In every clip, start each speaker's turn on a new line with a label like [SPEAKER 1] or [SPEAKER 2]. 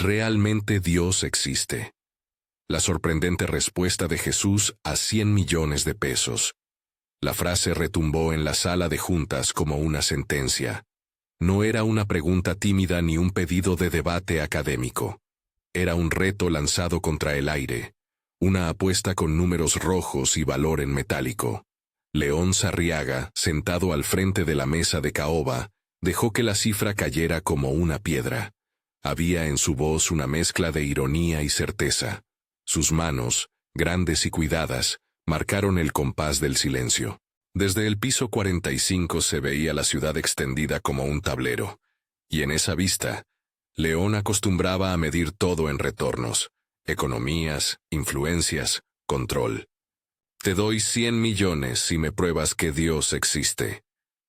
[SPEAKER 1] ¿realmente Dios existe? La sorprendente respuesta de Jesús a 100 millones de pesos. La frase retumbó en la sala de juntas como una sentencia. No era una pregunta tímida ni un pedido de debate académico. Era un reto lanzado contra el aire, una apuesta con números rojos y valor en metálico. León Sarriaga, sentado al frente de la mesa de caoba, dejó que la cifra cayera como una piedra. Había en su voz una mezcla de ironía y certeza. Sus manos, grandes y cuidadas, marcaron el compás del silencio. Desde el piso 45 se veía la ciudad extendida como un tablero, y en esa vista, León acostumbraba a medir todo en retornos, economías, influencias, control. «Te doy 100 millones si me pruebas que Dios existe»,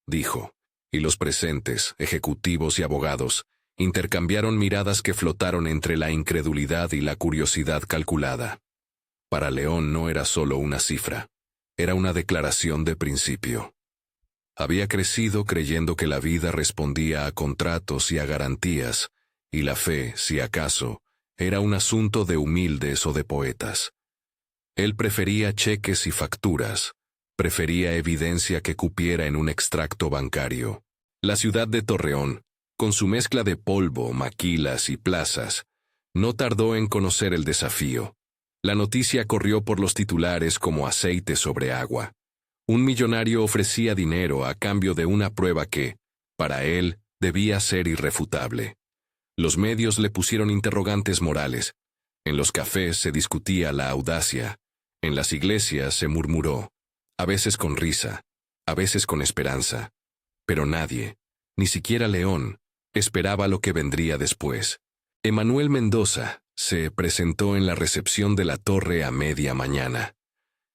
[SPEAKER 1] dijo, y los presentes, ejecutivos y abogados, intercambiaron miradas que flotaron entre la incredulidad y la curiosidad calculada. Para León no era solo una cifra, era una declaración de principio. Había crecido creyendo que la vida respondía a contratos y a garantías, y la fe, si acaso, era un asunto de humildes o de poetas. Él prefería cheques y facturas, prefería evidencia que cupiera en un extracto bancario. La ciudad de Torreón, con su mezcla de polvo, maquilas y plazas, no tardó en conocer el desafío. La noticia corrió por los titulares como aceite sobre agua. Un millonario ofrecía dinero a cambio de una prueba que, para él, debía ser irrefutable. Los medios le pusieron interrogantes morales. En los cafés se discutía la audacia. En las iglesias se murmuró, a veces con risa, a veces con esperanza. Pero nadie, ni siquiera León, esperaba lo que vendría después. Emanuel Mendoza se presentó en la recepción de la torre a media mañana.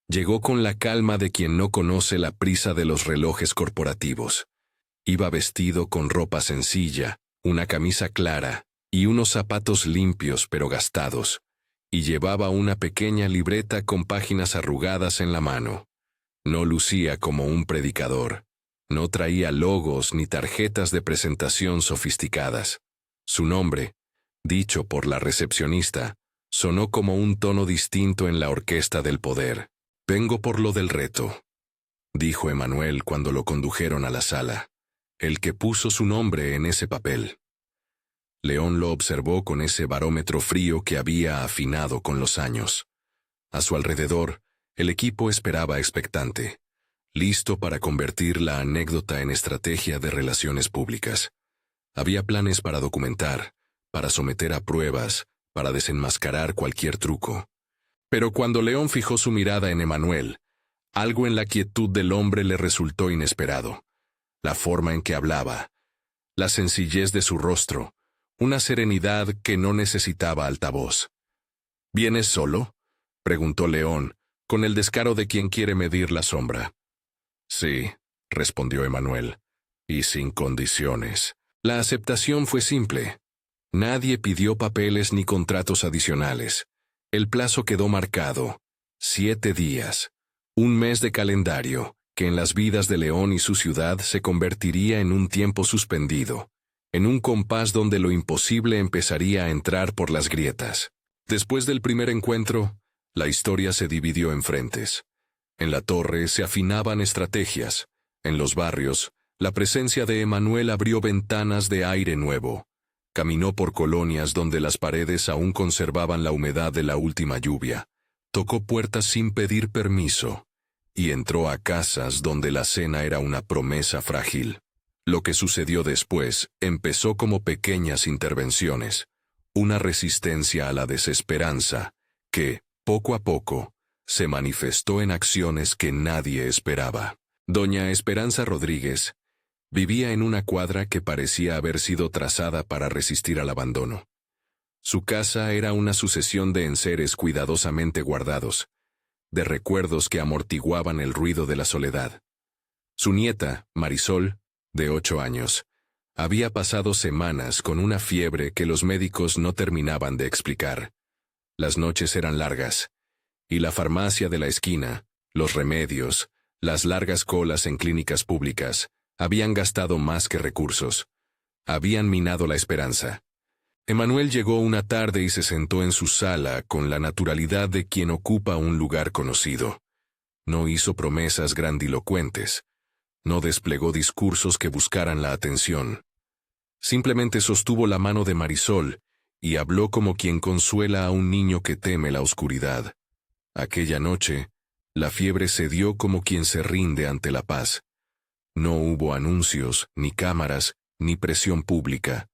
[SPEAKER 1] Llegó con la calma de quien no conoce la prisa de los relojes corporativos. Iba vestido con ropa sencilla, una camisa clara y unos zapatos limpios pero gastados, y llevaba una pequeña libreta con páginas arrugadas en la mano. No lucía como un predicador. No traía logos ni tarjetas de presentación sofisticadas. Su nombre, dicho por la recepcionista, sonó como un tono distinto en la orquesta del poder. «Vengo por lo del reto», dijo Emanuel cuando lo condujeron a la sala. «El que puso su nombre en ese papel». León lo observó con ese barómetro frío que había afinado con los años. A su alrededor, el equipo esperaba expectante, listo para convertir la anécdota en estrategia de relaciones públicas. Había planes para documentar, para someter a pruebas, para desenmascarar cualquier truco. Pero cuando León fijó su mirada en Emanuel, algo en la quietud del hombre le resultó inesperado. La forma en que hablaba, la sencillez de su rostro, una serenidad que no necesitaba altavoz. «¿Vienes solo?», preguntó León, con el descaro de quien quiere medir la sombra. «Sí», respondió Emanuel, «y sin condiciones». La aceptación fue simple. Nadie pidió papeles ni contratos adicionales. El plazo quedó marcado. 7 días. Un mes de calendario, que en las vidas de León y su ciudad se convertiría en un tiempo suspendido, en un compás donde lo imposible empezaría a entrar por las grietas. Después del primer encuentro, la historia se dividió en frentes. En la torre se afinaban estrategias. En los barrios, la presencia de Emanuel abrió ventanas de aire nuevo. Caminó por colonias donde las paredes aún conservaban la humedad de la última lluvia. Tocó puertas sin pedir permiso. Y entró a casas donde la cena era una promesa frágil. Lo que sucedió después empezó como pequeñas intervenciones. Una resistencia a la desesperanza que, poco a poco, se manifestó en acciones que nadie esperaba. Doña Esperanza Rodríguez vivía en una cuadra que parecía haber sido trazada para resistir al abandono. Su casa era una sucesión de enseres cuidadosamente guardados, de recuerdos que amortiguaban el ruido de la soledad. Su nieta, Marisol, de 8 años, había pasado semanas con una fiebre que los médicos no terminaban de explicar. Las noches eran largas, y la farmacia de la esquina, los remedios, las largas colas en clínicas públicas, habían gastado más que recursos. Habían minado la esperanza. Emanuel llegó una tarde y se sentó en su sala con la naturalidad de quien ocupa un lugar conocido. No hizo promesas grandilocuentes. No desplegó discursos que buscaran la atención. Simplemente sostuvo la mano de Marisol y habló como quien consuela a un niño que teme la oscuridad. Aquella noche, la fiebre cedió como quien se rinde ante la paz. No hubo anuncios, ni cámaras, ni presión pública.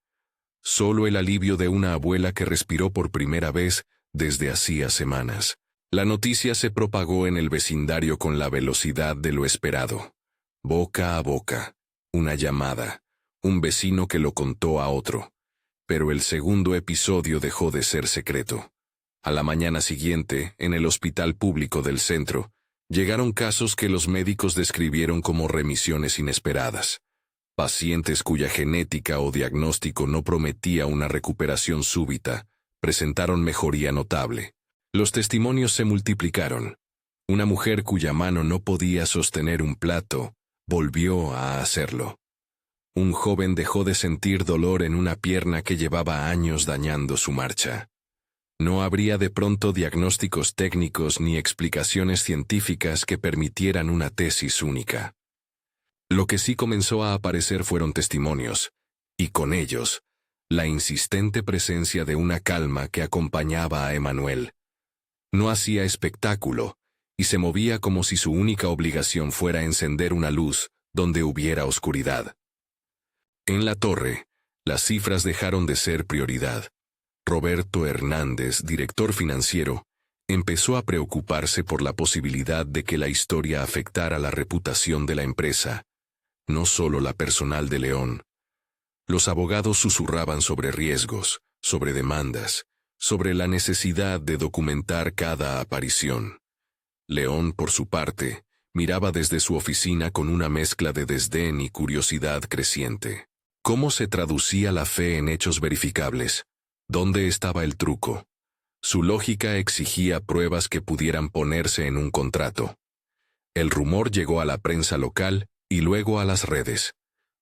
[SPEAKER 1] Solo el alivio de una abuela que respiró por primera vez desde hacía semanas. La noticia se propagó en el vecindario con la velocidad de lo esperado. Boca a boca, una llamada, un vecino que lo contó a otro. Pero el segundo episodio dejó de ser secreto. A la mañana siguiente, en el hospital público del centro, llegaron casos que los médicos describieron como remisiones inesperadas. Pacientes cuya genética o diagnóstico no prometía una recuperación súbita, presentaron mejoría notable. Los testimonios se multiplicaron. Una mujer cuya mano no podía sostener un plato, volvió a hacerlo. Un joven dejó de sentir dolor en una pierna que llevaba años dañando su marcha. No habría de pronto diagnósticos técnicos ni explicaciones científicas que permitieran una tesis única. Lo que sí comenzó a aparecer fueron testimonios, y con ellos, la insistente presencia de una calma que acompañaba a Emanuel. No hacía espectáculo, y se movía como si su única obligación fuera encender una luz donde hubiera oscuridad. En la torre, las cifras dejaron de ser prioridad. Roberto Hernández, director financiero, empezó a preocuparse por la posibilidad de que la historia afectara la reputación de la empresa, no solo la personal de León. Los abogados susurraban sobre riesgos, sobre demandas, sobre la necesidad de documentar cada aparición. León, por su parte, miraba desde su oficina con una mezcla de desdén y curiosidad creciente. ¿Cómo se traducía la fe en hechos verificables? ¿Dónde estaba el truco? Su lógica exigía pruebas que pudieran ponerse en un contrato. El rumor llegó a la prensa local y luego a las redes.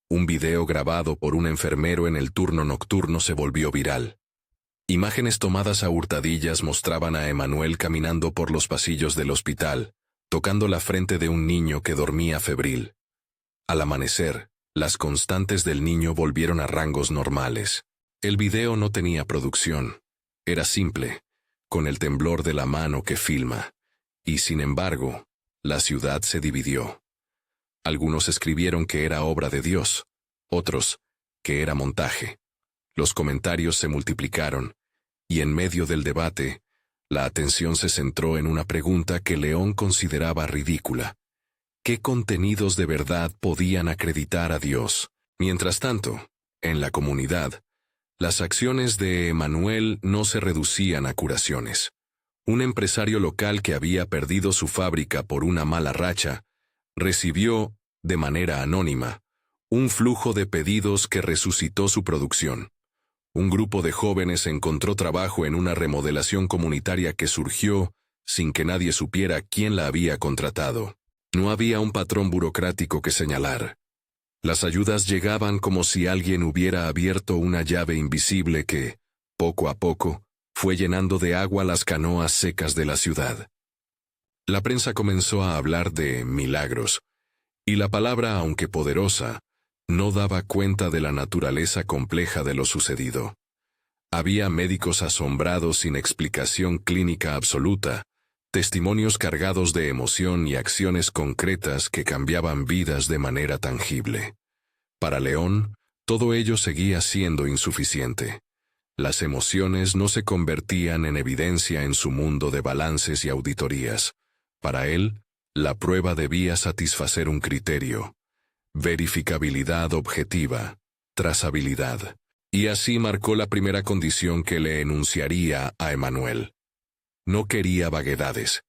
[SPEAKER 1] Un video grabado por un enfermero en el turno nocturno se volvió viral. Imágenes tomadas a hurtadillas mostraban a Emanuel caminando por los pasillos del hospital, tocando la frente de un niño que dormía febril. Al amanecer, las constantes del niño volvieron a rangos normales. El video no tenía producción. Era simple, con el temblor de la mano que filma. Y sin embargo, la ciudad se dividió. Algunos escribieron que era obra de Dios, otros, que era montaje. Los comentarios se multiplicaron, y en medio del debate, la atención se centró en una pregunta que León consideraba ridícula. ¿Qué contenidos de verdad podían acreditar a Dios? Mientras tanto, en la comunidad, las acciones de Emanuel no se reducían a curaciones. Un empresario local que había perdido su fábrica por una mala racha, recibió, de manera anónima, un flujo de pedidos que resucitó su producción. Un grupo de jóvenes encontró trabajo en una remodelación comunitaria que surgió sin que nadie supiera quién la había contratado. No había un patrón burocrático que señalar. Las ayudas llegaban como si alguien hubiera abierto una llave invisible que, poco a poco, fue llenando de agua las canoas secas de la ciudad. La prensa comenzó a hablar de milagros, y la palabra, aunque poderosa, no daba cuenta de la naturaleza compleja de lo sucedido. Había médicos asombrados sin explicación clínica absoluta, testimonios cargados de emoción y acciones concretas que cambiaban vidas de manera tangible. Para León, todo ello seguía siendo insuficiente. Las emociones no se convertían en evidencia en su mundo de balances y auditorías. Para él, la prueba debía satisfacer un criterio: verificabilidad objetiva, trazabilidad. Y así marcó la primera condición que le enunciaría a Emanuel. No quería vaguedades.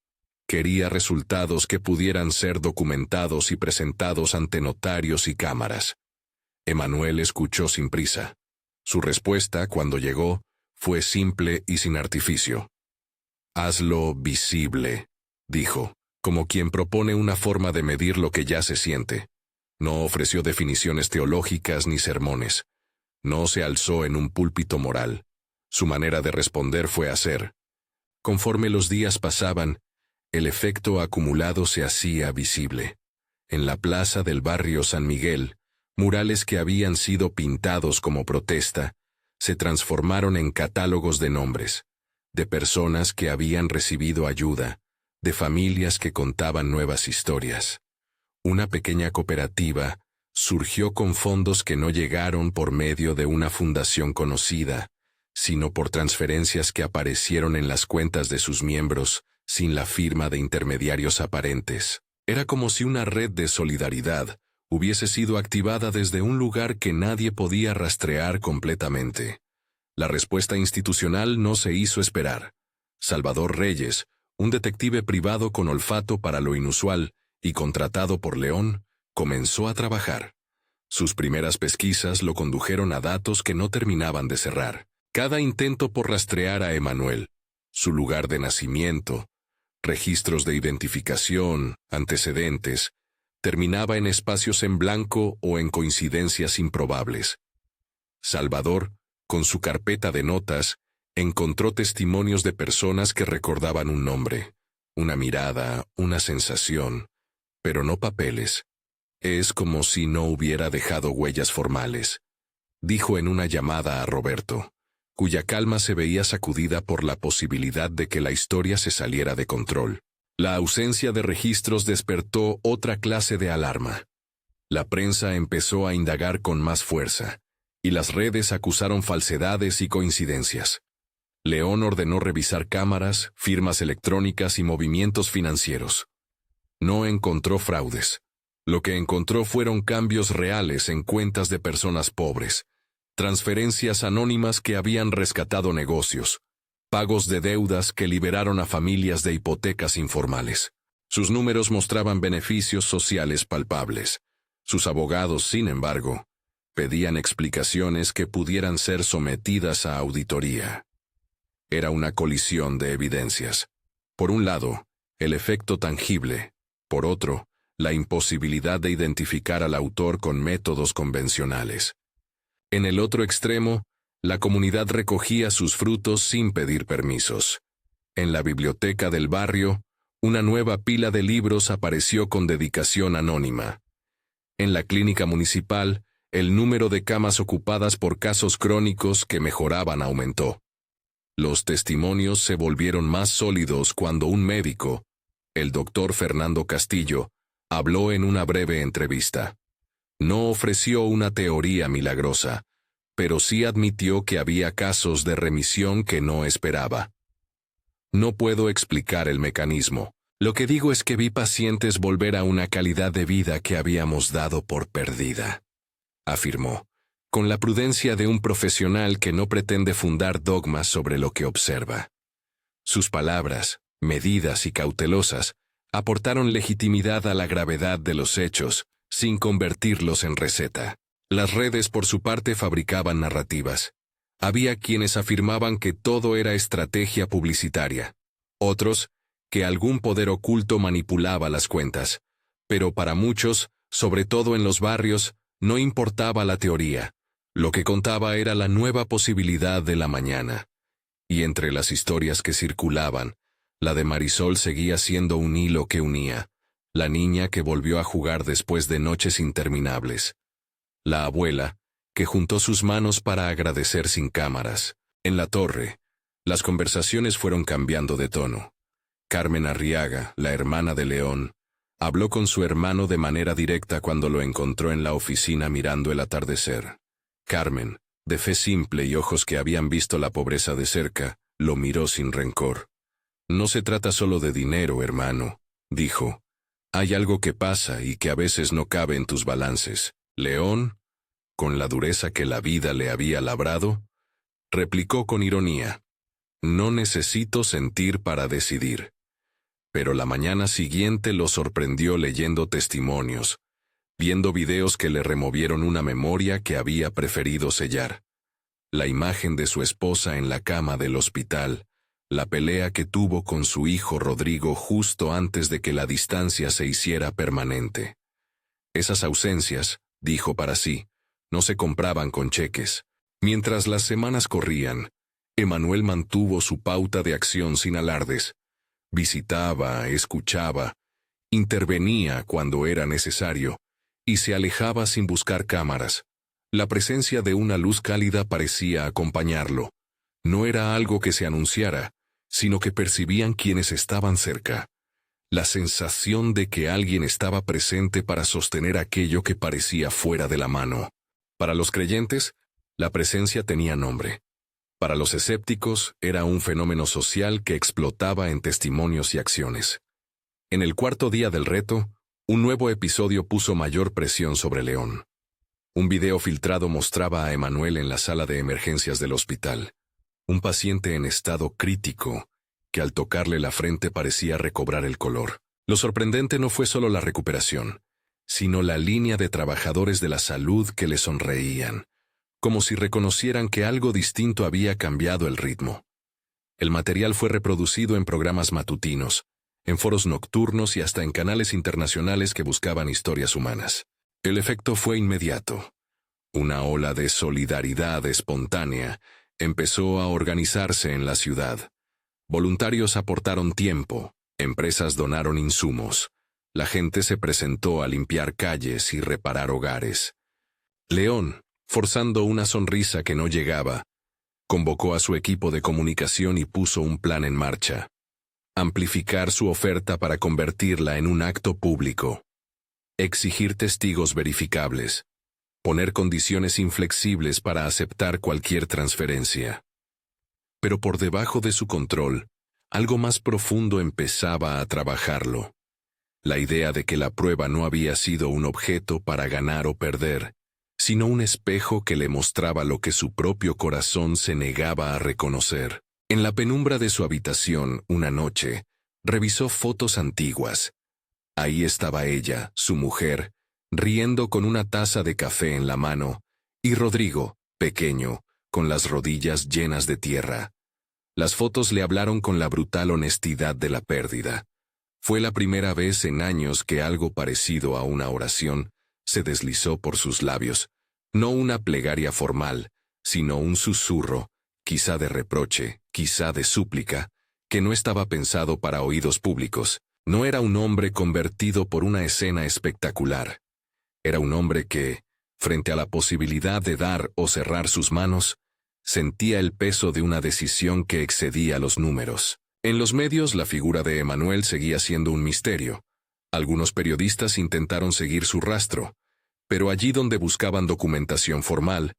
[SPEAKER 1] Quería resultados que pudieran ser documentados y presentados ante notarios y cámaras. Emanuel escuchó sin prisa. Su respuesta, cuando llegó, fue simple y sin artificio. «Hazlo visible», dijo, como quien propone una forma de medir lo que ya se siente. No ofreció definiciones teológicas ni sermones. No se alzó en un púlpito moral. Su manera de responder fue hacer. Conforme los días pasaban, el efecto acumulado se hacía visible. En la plaza del barrio San Miguel, murales que habían sido pintados como protesta, se transformaron en catálogos de nombres, de personas que habían recibido ayuda, de familias que contaban nuevas historias. Una pequeña cooperativa surgió con fondos que no llegaron por medio de una fundación conocida, sino por transferencias que aparecieron en las cuentas de sus miembros sin la firma de intermediarios aparentes. Era como si una red de solidaridad hubiese sido activada desde un lugar que nadie podía rastrear completamente. La respuesta institucional no se hizo esperar. Salvador Reyes, un detective privado con olfato para lo inusual y contratado por León, comenzó a trabajar. Sus primeras pesquisas lo condujeron a datos que no terminaban de cerrar. Cada intento por rastrear a Emanuel, su lugar de nacimiento, registros de identificación, antecedentes, terminaba en espacios en blanco o en coincidencias improbables. Salvador, con su carpeta de notas, encontró testimonios de personas que recordaban un nombre, una mirada, una sensación, pero no papeles. Es como si no hubiera dejado huellas formales, dijo en una llamada a Roberto, cuya calma se veía sacudida por la posibilidad de que la historia se saliera de control. La ausencia de registros despertó otra clase de alarma. La prensa empezó a indagar con más fuerza, y las redes acusaron falsedades y coincidencias. León ordenó revisar cámaras, firmas electrónicas y movimientos financieros. No encontró fraudes. Lo que encontró fueron cambios reales en cuentas de personas pobres, transferencias anónimas que habían rescatado negocios, pagos de deudas que liberaron a familias de hipotecas informales. Sus números mostraban beneficios sociales palpables. Sus abogados, sin embargo, pedían explicaciones que pudieran ser sometidas a auditoría. Era una colisión de evidencias. Por un lado, el efecto tangible. Por otro, la imposibilidad de identificar al autor con métodos convencionales. En el otro extremo, la comunidad recogía sus frutos sin pedir permisos. En la biblioteca del barrio, una nueva pila de libros apareció con dedicación anónima. En la clínica municipal, el número de camas ocupadas por casos crónicos que mejoraban aumentó. Los testimonios se volvieron más sólidos cuando un médico, el doctor Fernando Castillo, habló en una breve entrevista. No ofreció una teoría milagrosa, pero sí admitió que había casos de remisión que no esperaba. No puedo explicar el mecanismo. Lo que digo es que vi pacientes volver a una calidad de vida que habíamos dado por perdida, afirmó, con la prudencia de un profesional que no pretende fundar dogmas sobre lo que observa. Sus palabras, medidas y cautelosas, aportaron legitimidad a la gravedad de los hechos, sin convertirlos en receta. Las redes, por su parte, fabricaban narrativas. Había quienes afirmaban que todo era estrategia publicitaria. Otros, que algún poder oculto manipulaba las cuentas. Pero para muchos, sobre todo en los barrios, no importaba la teoría. Lo que contaba era la nueva posibilidad de la mañana. Y entre las historias que circulaban, la de Marisol seguía siendo un hilo que unía. La niña que volvió a jugar después de noches interminables. La abuela, que juntó sus manos para agradecer sin cámaras. En la torre, las conversaciones fueron cambiando de tono. Carmen Arriaga, la hermana de León, habló con su hermano de manera directa cuando lo encontró en la oficina mirando el atardecer. Carmen, de fe simple y ojos que habían visto la pobreza de cerca, lo miró sin rencor. No se trata solo de dinero, hermano, dijo. Hay algo que pasa y que a veces no cabe en tus balances. León, con la dureza que la vida le había labrado, replicó con ironía. No necesito sentir para decidir. Pero la mañana siguiente lo sorprendió leyendo testimonios, viendo videos que le removieron una memoria que había preferido sellar. La imagen de su esposa en la cama del hospital, la pelea que tuvo con su hijo Rodrigo justo antes de que la distancia se hiciera permanente. Esas ausencias, dijo para sí, no se compraban con cheques. Mientras las semanas corrían, Emanuel mantuvo su pauta de acción sin alardes. Visitaba, escuchaba, intervenía cuando era necesario, y se alejaba sin buscar cámaras. La presencia de una luz cálida parecía acompañarlo. No era algo que se anunciara, sino que percibían quienes estaban cerca. La sensación de que alguien estaba presente para sostener aquello que parecía fuera de la mano. Para los creyentes, la presencia tenía nombre. Para los escépticos, era un fenómeno social que explotaba en testimonios y acciones. En el cuarto día del reto, un nuevo episodio puso mayor presión sobre León. Un video filtrado mostraba a Emanuel en la sala de emergencias del hospital. Un paciente en estado crítico, que al tocarle la frente parecía recobrar el color. Lo sorprendente no fue solo la recuperación, sino la línea de trabajadores de la salud que le sonreían, como si reconocieran que algo distinto había cambiado el ritmo. El material fue reproducido en programas matutinos, en foros nocturnos y hasta en canales internacionales que buscaban historias humanas. El efecto fue inmediato. Una ola de solidaridad espontánea empezó a organizarse en la ciudad. Voluntarios aportaron tiempo, empresas donaron insumos, la gente se presentó a limpiar calles y reparar hogares. León, forzando una sonrisa que no llegaba, convocó a su equipo de comunicación y puso un plan en marcha. Amplificar su oferta para convertirla en un acto público. Exigir testigos verificables. Poner condiciones inflexibles para aceptar cualquier transferencia. Pero por debajo de su control, algo más profundo empezaba a trabajarlo. La idea de que la prueba no había sido un objeto para ganar o perder, sino un espejo que le mostraba lo que su propio corazón se negaba a reconocer. En la penumbra de su habitación, una noche, revisó fotos antiguas. Ahí estaba ella, su mujer, riendo con una taza de café en la mano, y Rodrigo, pequeño, con las rodillas llenas de tierra. Las fotos le hablaron con la brutal honestidad de la pérdida. Fue la primera vez en años que algo parecido a una oración se deslizó por sus labios. No una plegaria formal, sino un susurro, quizá de reproche, quizá de súplica, que no estaba pensado para oídos públicos. No era un hombre convertido por una escena espectacular. Era un hombre que, frente a la posibilidad de dar o cerrar sus manos, sentía el peso de una decisión que excedía los números. En los medios la figura de Emanuel seguía siendo un misterio. Algunos periodistas intentaron seguir su rastro, pero allí donde buscaban documentación formal,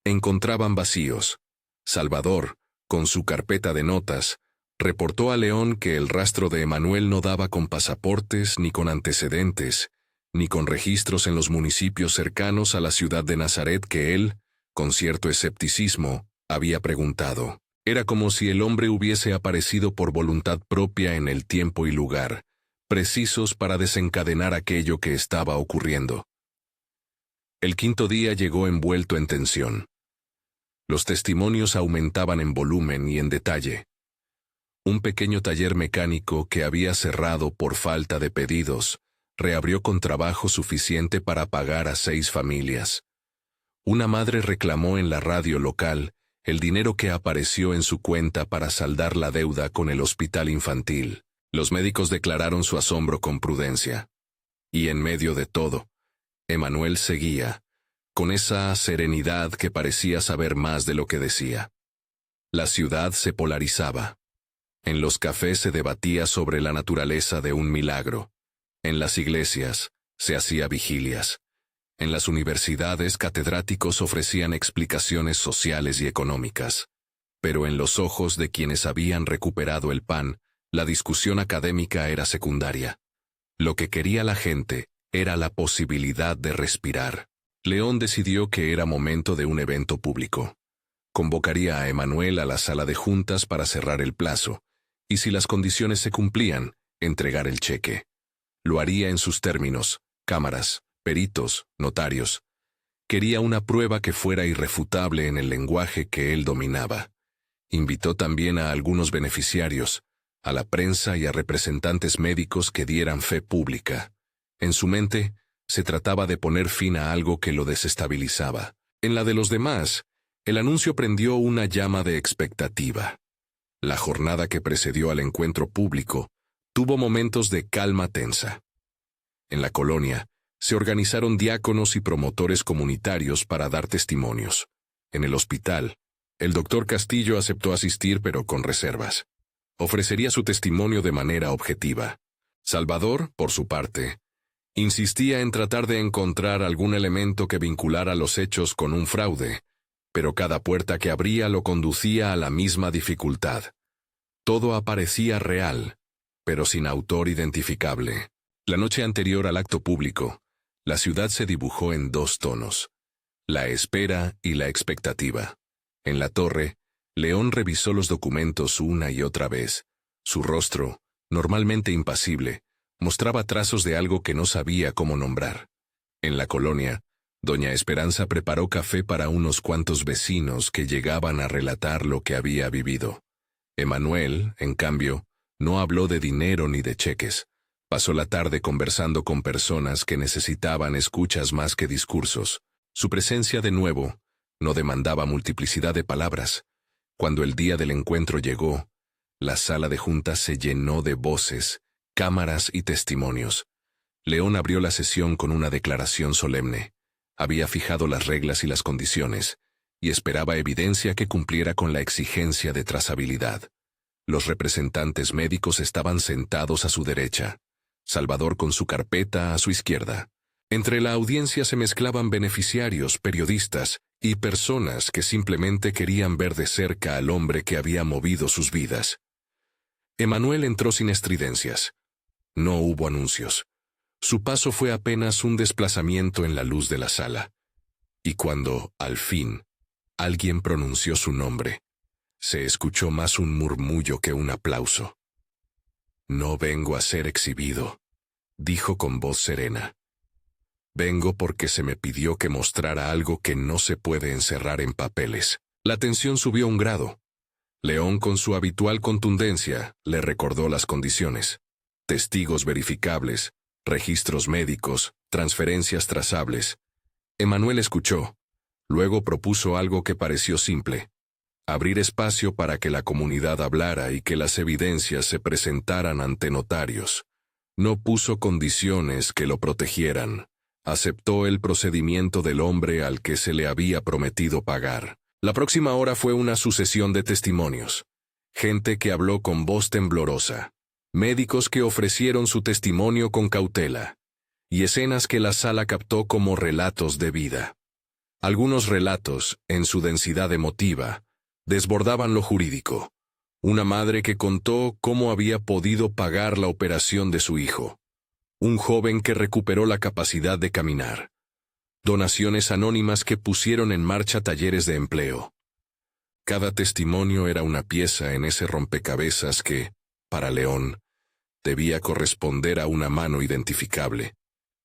[SPEAKER 1] encontraban vacíos. Salvador, con su carpeta de notas, reportó a León que el rastro de Emanuel no daba con pasaportes ni con antecedentes, ni con registros en los municipios cercanos a la ciudad de Nazaret que él, con cierto escepticismo, había preguntado. Era como si el hombre hubiese aparecido por voluntad propia en el tiempo y lugar, precisos para desencadenar aquello que estaba ocurriendo. El quinto día llegó envuelto en tensión. Los testimonios aumentaban en volumen y en detalle. Un pequeño taller mecánico que había cerrado por falta de pedidos, reabrió con trabajo suficiente para pagar a 6 familias. Una madre reclamó en la radio local el dinero que apareció en su cuenta para saldar la deuda con el hospital infantil. Los médicos declararon su asombro con prudencia. Y en medio de todo, Emanuel seguía, con esa serenidad que parecía saber más de lo que decía. La ciudad se polarizaba. En los cafés se debatía sobre la naturaleza de un milagro. En las iglesias se hacía vigilias. En las universidades catedráticos ofrecían explicaciones sociales y económicas. Pero en los ojos de quienes habían recuperado el pan, la discusión académica era secundaria. Lo que quería la gente era la posibilidad de respirar. León decidió que era momento de un evento público. Convocaría a Emanuel a la sala de juntas para cerrar el plazo, y si las condiciones se cumplían, entregar el cheque. Lo haría en sus términos, cámaras, peritos, notarios. Quería una prueba que fuera irrefutable en el lenguaje que él dominaba. Invitó también a algunos beneficiarios, a la prensa y a representantes médicos que dieran fe pública. En su mente, se trataba de poner fin a algo que lo desestabilizaba. En la de los demás, El anuncio prendió una llama de expectativa. La jornada que precedió al encuentro público tuvo momentos de calma tensa. En la colonia, se organizaron diáconos y promotores comunitarios para dar testimonios. En el hospital, el doctor Castillo aceptó asistir pero con reservas. Ofrecería su testimonio de manera objetiva. Salvador, por su parte, insistía en tratar de encontrar algún elemento que vinculara los hechos con un fraude, pero cada puerta que abría lo conducía a la misma dificultad. Todo aparecía real, pero sin autor identificable. La noche anterior al acto público, la ciudad se dibujó en dos tonos: la espera y la expectativa. En la torre, León revisó los documentos una y otra vez. Su rostro, normalmente impasible, mostraba trazos de algo que no sabía cómo nombrar. En la colonia, doña Esperanza preparó café para unos cuantos vecinos que llegaban a relatar lo que había vivido. Emanuel, en cambio, no habló de dinero ni de cheques. Pasó la tarde conversando con personas que necesitaban escuchas más que discursos. Su presencia, de nuevo, no demandaba multiplicidad de palabras. Cuando el día del encuentro llegó, la sala de juntas se llenó de voces, cámaras y testimonios. León abrió la sesión con una declaración solemne. Había fijado las reglas y las condiciones, y esperaba evidencia que cumpliera con la exigencia de trazabilidad. Los representantes médicos estaban sentados a su derecha, Salvador con su carpeta a su izquierda. Entre la audiencia se mezclaban beneficiarios, periodistas y personas que simplemente querían ver de cerca al hombre que había movido sus vidas. Emanuel entró sin estridencias. No hubo anuncios. Su paso fue apenas un desplazamiento en la luz de la sala. Y cuando, al fin, alguien pronunció su nombre, se escuchó más un murmullo que un aplauso. «No vengo a ser exhibido», dijo con voz serena. «Vengo porque se me pidió que mostrara algo que no se puede encerrar en papeles». La tensión subió un grado. León, con su habitual contundencia, le recordó las condiciones: testigos verificables, registros médicos, transferencias trazables. Emanuel escuchó. Luego propuso algo que pareció simple: abrir espacio para que la comunidad hablara y que las evidencias se presentaran ante notarios. No puso condiciones que lo protegieran. Aceptó el procedimiento del hombre al que se le había prometido pagar. La próxima hora fue una sucesión de testimonios. Gente que habló con voz temblorosa. Médicos que ofrecieron su testimonio con cautela. Y escenas que la sala captó como relatos de vida. Algunos relatos, en su densidad emotiva, desbordaban lo jurídico. Una madre que contó cómo había podido pagar la operación de su hijo. Un joven que recuperó la capacidad de caminar. Donaciones anónimas que pusieron en marcha talleres de empleo. Cada testimonio era una pieza en ese rompecabezas que, para León, debía corresponder a una mano identificable.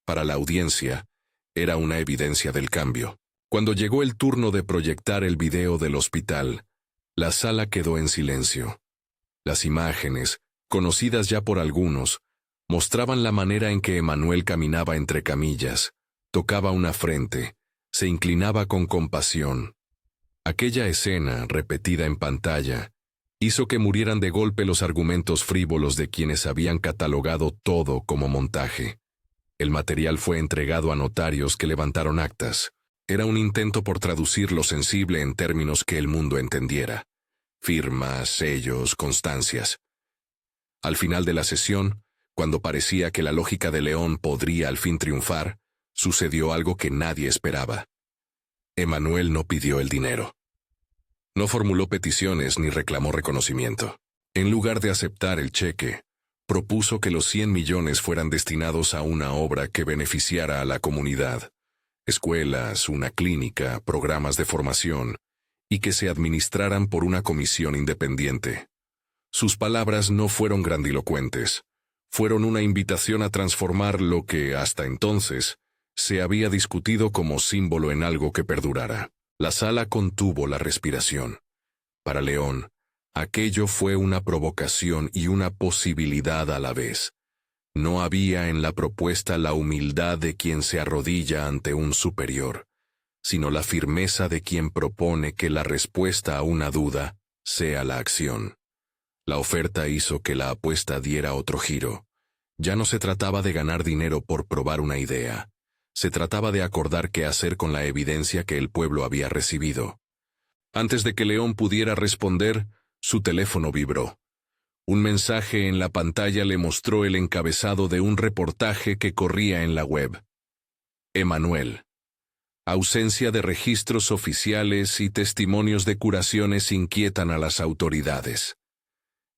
[SPEAKER 1] Para la audiencia, era una evidencia del cambio. Cuando llegó el turno de proyectar el video del hospital, la sala quedó en silencio. Las imágenes, conocidas ya por algunos, mostraban la manera en que Emanuel caminaba entre camillas, tocaba una frente, se inclinaba con compasión. Aquella escena, repetida en pantalla, hizo que murieran de golpe los argumentos frívolos de quienes habían catalogado todo como montaje. El material fue entregado a notarios que levantaron actas. Era un intento por traducir lo sensible en términos que el mundo entendiera. Firmas, sellos, constancias. Al final de la sesión, cuando parecía que la lógica de León podría al fin triunfar, sucedió algo que nadie esperaba. Emanuel no pidió el dinero. No formuló peticiones ni reclamó reconocimiento. En lugar de aceptar el cheque, propuso que los 100 millones fueran destinados a una obra que beneficiara a la comunidad. Escuelas, una clínica, programas de formación, y que se administraran por una comisión independiente. Sus palabras no fueron grandilocuentes. Fueron una invitación a transformar lo que, hasta entonces, se había discutido como símbolo en algo que perdurara. La sala contuvo la respiración. Para León, aquello fue una provocación y una posibilidad a la vez. No había en la propuesta la humildad de quien se arrodilla ante un superior. sino la firmeza de quien propone que la respuesta a una duda sea la acción. La oferta hizo que la apuesta diera otro giro. Ya no se trataba de ganar dinero por probar una idea. Se trataba de acordar qué hacer con la evidencia que el pueblo había recibido. Antes de que León pudiera responder, su teléfono vibró. Un mensaje en la pantalla le mostró el encabezado de un reportaje que corría en la web. Emanuel. Ausencia de registros oficiales y testimonios de curaciones inquietan a las autoridades.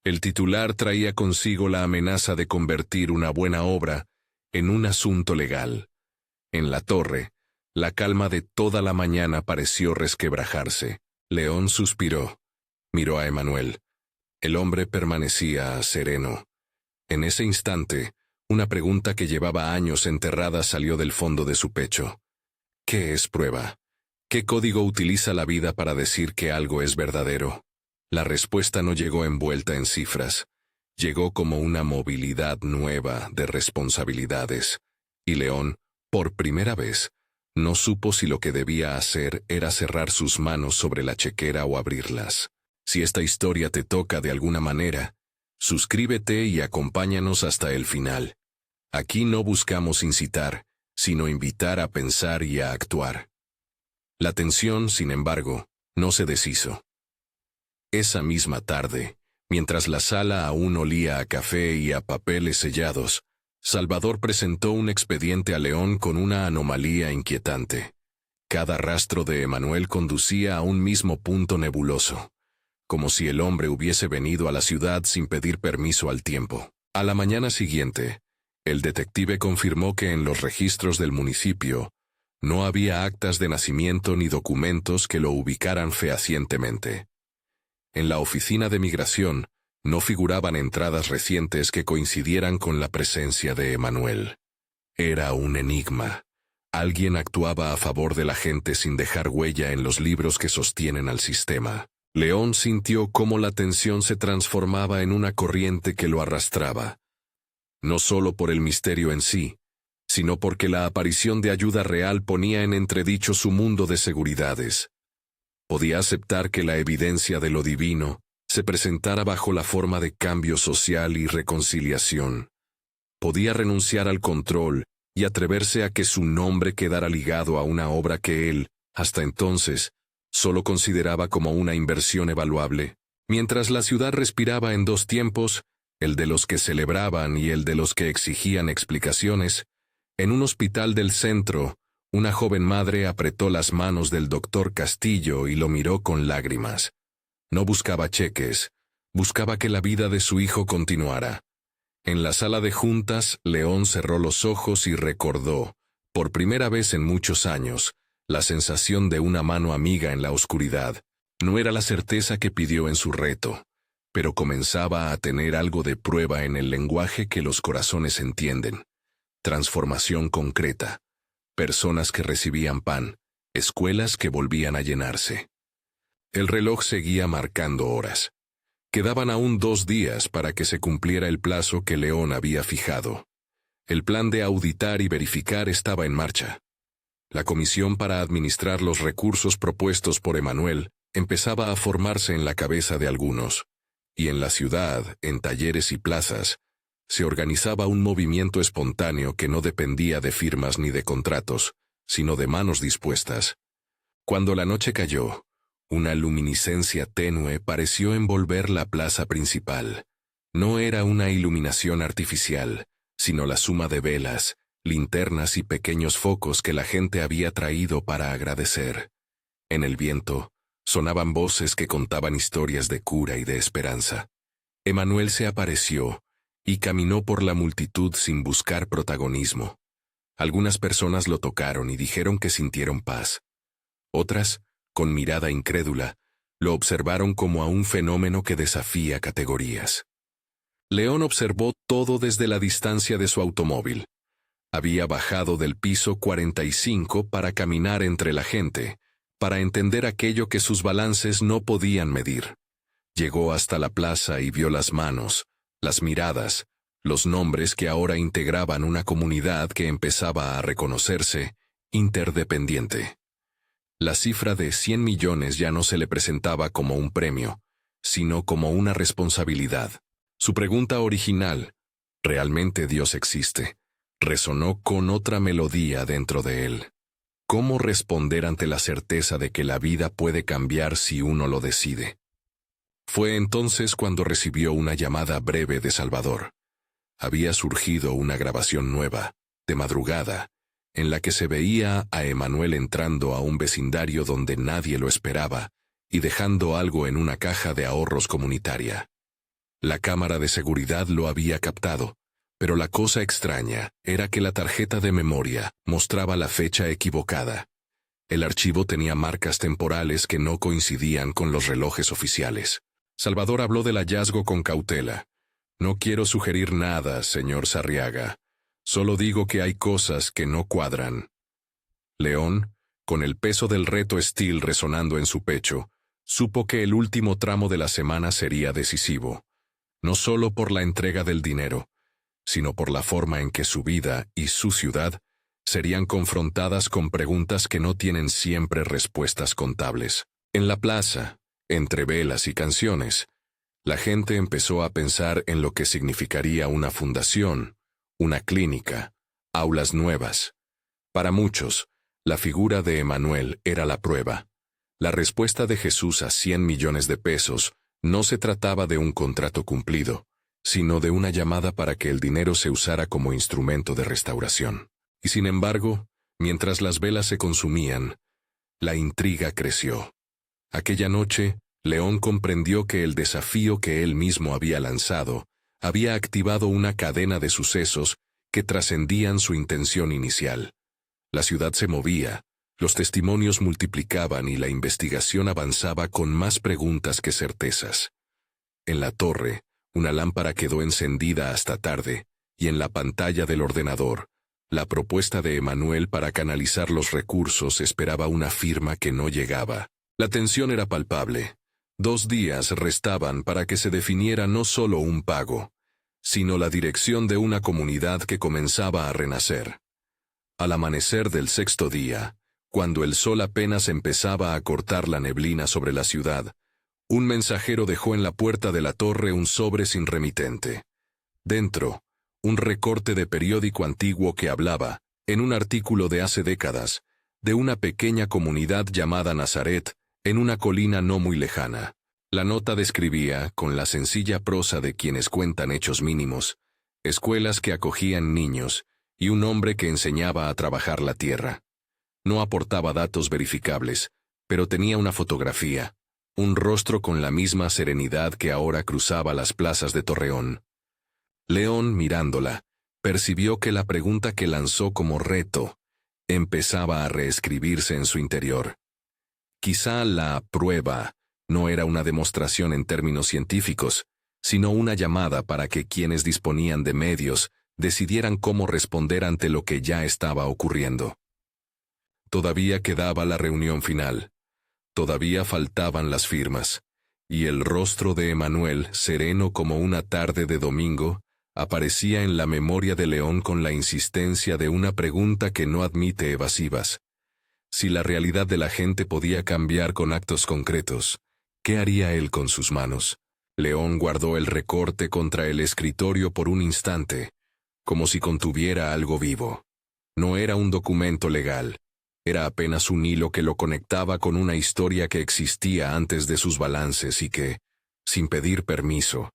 [SPEAKER 1] El titular traía consigo la amenaza de convertir una buena obra en un asunto legal. En la torre, la calma de toda la mañana pareció resquebrajarse. León suspiró. Miró a Emanuel. El hombre permanecía sereno. En ese instante, una pregunta que llevaba años enterrada salió del fondo de su pecho. ¿Qué es prueba? ¿Qué código utiliza la vida para decir que algo es verdadero? La respuesta no llegó envuelta en cifras. Llegó como una movilidad nueva de responsabilidades. Y León, por primera vez, no supo si lo que debía hacer era cerrar sus manos sobre la chequera o abrirlas. Si esta historia te toca de alguna manera, suscríbete y acompáñanos hasta el final. Aquí no buscamos incitar, sino invitar a pensar y a actuar. La tensión, sin embargo, no se deshizo. Esa misma tarde, mientras la sala aún olía a café y a papeles sellados, Salvador presentó un expediente a León con una anomalía inquietante. Cada rastro de Emanuel conducía a un mismo punto nebuloso, como si el hombre hubiese venido a la ciudad sin pedir permiso al tiempo. A la mañana siguiente, el detective confirmó que en los registros del municipio no había actas de nacimiento ni documentos que lo ubicaran fehacientemente. En la oficina de migración no figuraban entradas recientes que coincidieran con la presencia de Emanuel. Era un enigma. Alguien actuaba a favor de la gente sin dejar huella en los libros que sostienen al sistema. León sintió cómo la tensión se transformaba en una corriente que lo arrastraba. No solo por el misterio en sí, sino porque la aparición de ayuda real ponía en entredicho su mundo de seguridades. Podía aceptar que la evidencia de lo divino se presentara bajo la forma de cambio social y reconciliación. Podía renunciar al control y atreverse a que su nombre quedara ligado a una obra que él, hasta entonces, solo consideraba como una inversión evaluable. Mientras la ciudad respiraba en dos tiempos, el de los que celebraban y el de los que exigían explicaciones, en un hospital del centro, una joven madre apretó las manos del doctor Castillo y lo miró con lágrimas. No buscaba cheques, buscaba que la vida de su hijo continuara. En la sala de juntas, León cerró los ojos y recordó, por primera vez en muchos años, la sensación de una mano amiga en la oscuridad. No era la certeza que pidió en su reto, pero comenzaba a tener algo de prueba en el lenguaje que los corazones entienden. Transformación concreta. Personas que recibían pan, escuelas que volvían a llenarse. El reloj seguía marcando horas. Quedaban aún 2 días para que se cumpliera el plazo que León había fijado. El plan de auditar y verificar estaba en marcha. La comisión para administrar los recursos propuestos por Emanuel empezaba a formarse en la cabeza de algunos, y en la ciudad, en talleres y plazas, se organizaba un movimiento espontáneo que no dependía de firmas ni de contratos, sino de manos dispuestas. Cuando la noche cayó, una luminiscencia tenue pareció envolver la plaza principal. No era una iluminación artificial, sino la suma de velas, linternas y pequeños focos que la gente había traído para agradecer. En el viento, sonaban voces que contaban historias de cura y de esperanza. Emanuel se apareció y caminó por la multitud sin buscar protagonismo. Algunas personas lo tocaron y dijeron que sintieron paz. Otras, con mirada incrédula, lo observaron como a un fenómeno que desafía categorías. León observó todo desde la distancia de su automóvil. Había bajado del piso 45 para caminar entre la gente, para entender aquello que sus balances no podían medir. Llegó hasta la plaza y vio las manos, las miradas, los nombres que ahora integraban una comunidad que empezaba a reconocerse interdependiente. La cifra de 100 millones ya no se le presentaba como un premio, sino como una responsabilidad. Su pregunta original, ¿realmente Dios existe?, resonó con otra melodía dentro de él. ¿Cómo responder ante la certeza de que la vida puede cambiar si uno lo decide? Fue entonces cuando recibió una llamada breve de Salvador. Había surgido una grabación nueva, de madrugada, en la que se veía a Emanuel entrando a un vecindario donde nadie lo esperaba y dejando algo en una caja de ahorros comunitaria. La cámara de seguridad lo había captado, pero la cosa extraña era que la tarjeta de memoria mostraba la fecha equivocada. El archivo tenía marcas temporales que no coincidían con los relojes oficiales. Salvador habló del hallazgo con cautela. No quiero sugerir nada, señor Sarriaga. Solo digo que hay cosas que no cuadran. León, con el peso del reto Steel resonando en su pecho, supo que el último tramo de la semana sería decisivo, no solo por la entrega del dinero, sino por la forma en que su vida y su ciudad serían confrontadas con preguntas que no tienen siempre respuestas contables. En la plaza, entre velas y canciones, la gente empezó a pensar en lo que significaría una fundación, una clínica, aulas nuevas. Para muchos, la figura de Emanuel era la prueba. La respuesta de Jesús a 100 millones de pesos no se trataba de un contrato cumplido, sino de una llamada para que el dinero se usara como instrumento de restauración. Y sin embargo, mientras las velas se consumían, la intriga creció. Aquella noche, León comprendió que el desafío que él mismo había lanzado había activado una cadena de sucesos que trascendían su intención inicial. La ciudad se movía, los testimonios multiplicaban y la investigación avanzaba con más preguntas que certezas. En la torre, una lámpara quedó encendida hasta tarde, y en la pantalla del ordenador, la propuesta de Emanuel para canalizar los recursos esperaba una firma que no llegaba. La tensión era palpable. 2 días restaban para que se definiera no solo un pago, sino la dirección de una comunidad que comenzaba a renacer. Al amanecer del 6º día, cuando el sol apenas empezaba a cortar la neblina sobre la ciudad, un mensajero dejó en la puerta de la torre un sobre sin remitente. Dentro, un recorte de periódico antiguo que hablaba, en un artículo de hace décadas, de una pequeña comunidad llamada Nazaret, en una colina no muy lejana. La nota describía, con la sencilla prosa de quienes cuentan hechos mínimos, escuelas que acogían niños y un hombre que enseñaba a trabajar la tierra. No aportaba datos verificables, pero tenía una fotografía, un rostro con la misma serenidad que ahora cruzaba las plazas de Torreón. León, mirándola, percibió que la pregunta que lanzó como reto empezaba a reescribirse en su interior. Quizá la prueba no era una demostración en términos científicos, sino una llamada para que quienes disponían de medios decidieran cómo responder ante lo que ya estaba ocurriendo. Todavía quedaba la reunión final. Todavía faltaban las firmas, y el rostro de Emanuel, sereno como una tarde de domingo, aparecía en la memoria de León con la insistencia de una pregunta que no admite evasivas. Si la realidad de la gente podía cambiar con actos concretos, ¿qué haría él con sus manos? León guardó el recorte contra el escritorio por un instante, como si contuviera algo vivo. No era un documento legal. Era apenas un hilo que lo conectaba con una historia que existía antes de sus balances y que, sin pedir permiso,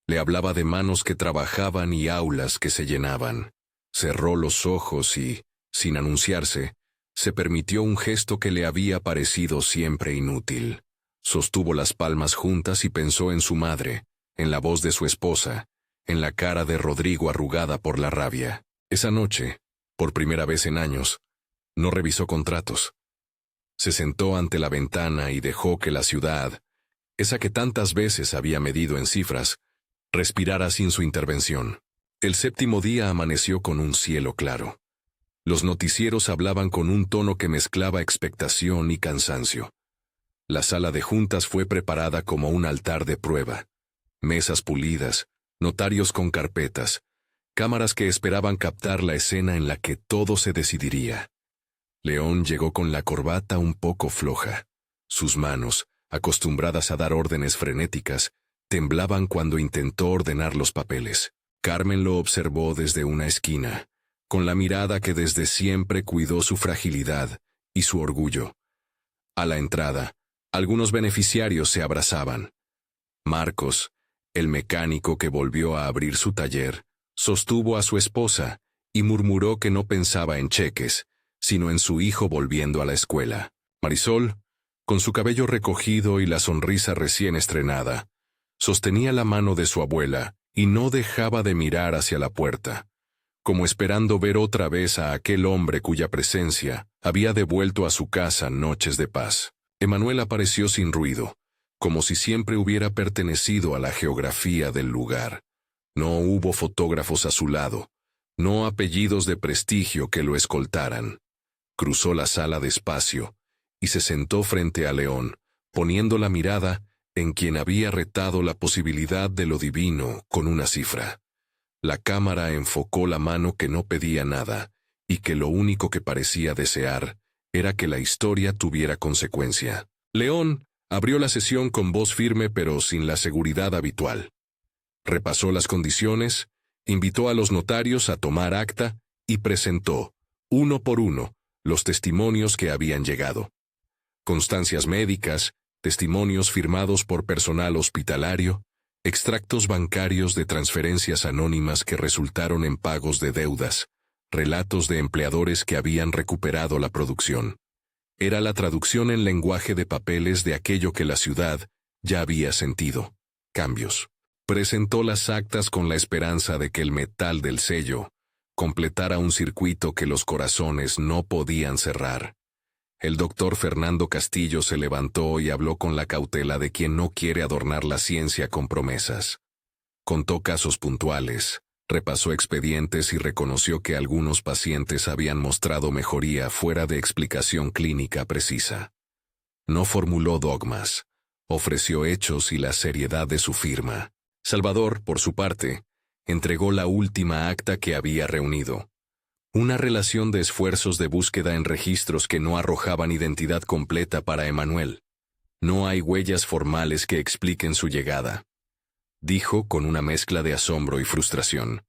[SPEAKER 1] le hablaba de manos que trabajaban y aulas que se llenaban. Cerró los ojos y, sin anunciarse, se permitió un gesto que le había parecido siempre inútil. Sostuvo las palmas juntas y pensó en su madre, en la voz de su esposa, en la cara de Rodrigo arrugada por la rabia. Esa noche, por primera vez en años, no revisó contratos. Se sentó ante la ventana y dejó que la ciudad, esa que tantas veces había medido en cifras, respirara sin su intervención. El 7º día amaneció con un cielo claro. Los noticieros hablaban con un tono que mezclaba expectación y cansancio. La sala de juntas fue preparada como un altar de prueba. Mesas pulidas, notarios con carpetas, cámaras que esperaban captar la escena en la que todo se decidiría. León llegó con la corbata un poco floja. Sus manos, acostumbradas a dar órdenes frenéticas, temblaban cuando intentó ordenar los papeles. Carmen lo observó desde una esquina, con la mirada que desde siempre cuidó su fragilidad y su orgullo. A la entrada, algunos beneficiarios se abrazaban. Marcos, el mecánico que volvió a abrir su taller, sostuvo a su esposa y murmuró que no pensaba en cheques, sino en su hijo volviendo a la escuela. Marisol, con su cabello recogido y la sonrisa recién estrenada, sostenía la mano de su abuela y no dejaba de mirar hacia la puerta, como esperando ver otra vez a aquel hombre cuya presencia había devuelto a su casa noches de paz. Emanuel apareció sin ruido, como si siempre hubiera pertenecido a la geografía del lugar. No hubo fotógrafos a su lado, no apellidos de prestigio que lo escoltaran. Cruzó la sala despacio y se sentó frente a León, poniendo la mirada en quien había retado la posibilidad de lo divino con una cifra. La cámara enfocó la mano que no pedía nada y que lo único que parecía desear era que la historia tuviera consecuencia. León abrió la sesión con voz firme pero sin la seguridad habitual. Repasó las condiciones, invitó a los notarios a tomar acta y presentó, uno por uno, los testimonios que habían llegado. Constancias médicas, testimonios firmados por personal hospitalario, extractos bancarios de transferencias anónimas que resultaron en pagos de deudas, relatos de empleadores que habían recuperado la producción. Era la traducción en lenguaje de papeles de aquello que la ciudad ya había sentido: cambios. Presentó las actas con la esperanza de que el metal del sello completara un circuito que los corazones no podían cerrar. El doctor Fernando Castillo se levantó y habló con la cautela de quien no quiere adornar la ciencia con promesas. Contó casos puntuales, repasó expedientes y reconoció que algunos pacientes habían mostrado mejoría fuera de explicación clínica precisa. No formuló dogmas, ofreció hechos y la seriedad de su firma. Salvador, por su parte, entregó la última acta que había reunido. Una relación de esfuerzos de búsqueda en registros que no arrojaban identidad completa para Emanuel. No hay huellas formales que expliquen su llegada, dijo con una mezcla de asombro y frustración.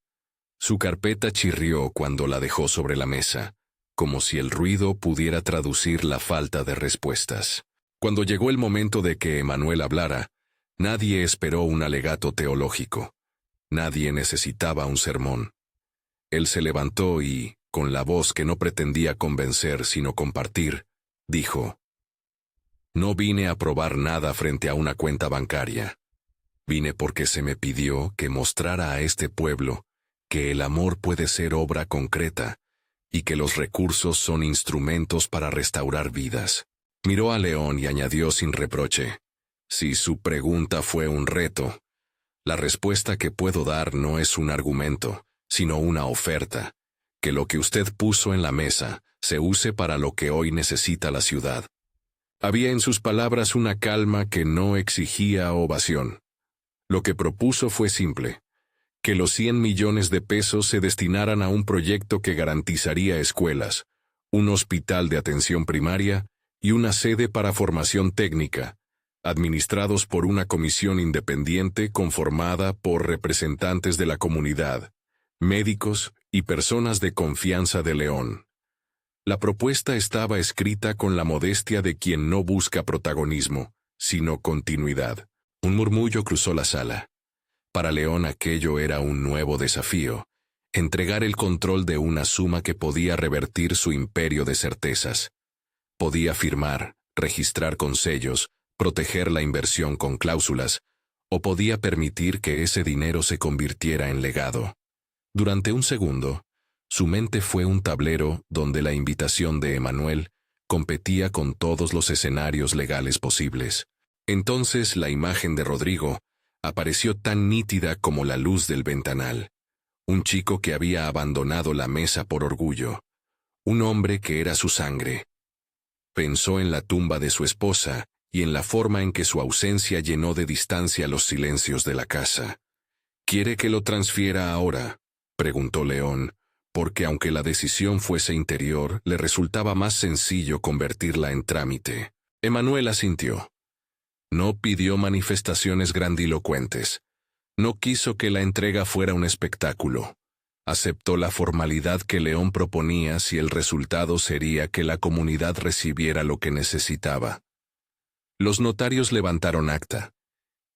[SPEAKER 1] Su carpeta chirrió cuando la dejó sobre la mesa, como si el ruido pudiera traducir la falta de respuestas. Cuando llegó el momento de que Emanuel hablara, nadie esperó un alegato teológico. Nadie necesitaba un sermón. Él se levantó y, con la voz que no pretendía convencer sino compartir, dijo: «No vine a probar nada frente a una cuenta bancaria. Vine porque se me pidió que mostrara a este pueblo que el amor puede ser obra concreta y que los recursos son instrumentos para restaurar vidas». Miró a León y añadió sin reproche: «Si su pregunta fue un reto, la respuesta que puedo dar no es un argumento, sino una oferta, que lo que usted puso en la mesa se use para lo que hoy necesita la ciudad». Había en sus palabras una calma que no exigía ovación. Lo que propuso fue simple: que los 100 millones de pesos se destinaran a un proyecto que garantizaría escuelas, un hospital de atención primaria y una sede para formación técnica, administrados por una comisión independiente conformada por representantes de la comunidad, médicos y personas de confianza de León. La propuesta estaba escrita con la modestia de quien no busca protagonismo, sino continuidad. Un murmullo cruzó la sala. Para León aquello era un nuevo desafío: entregar el control de una suma que podía revertir su imperio de certezas. Podía firmar, registrar con sellos, proteger la inversión con cláusulas, o podía permitir que ese dinero se convirtiera en legado. Durante un segundo, su mente fue un tablero donde la invitación de Emanuel competía con todos los escenarios legales posibles. Entonces la imagen de Rodrigo apareció tan nítida como la luz del ventanal. Un chico que había abandonado la mesa por orgullo. Un hombre que era su sangre. Pensó en la tumba de su esposa y en la forma en que su ausencia llenó de distancia los silencios de la casa. «¿Quiere que lo transfiera ahora?», preguntó León, porque aunque la decisión fuese interior, le resultaba más sencillo convertirla en trámite. Emanuel asintió. No pidió manifestaciones grandilocuentes. No quiso que la entrega fuera un espectáculo. Aceptó la formalidad que León proponía si el resultado sería que la comunidad recibiera lo que necesitaba. Los notarios levantaron acta.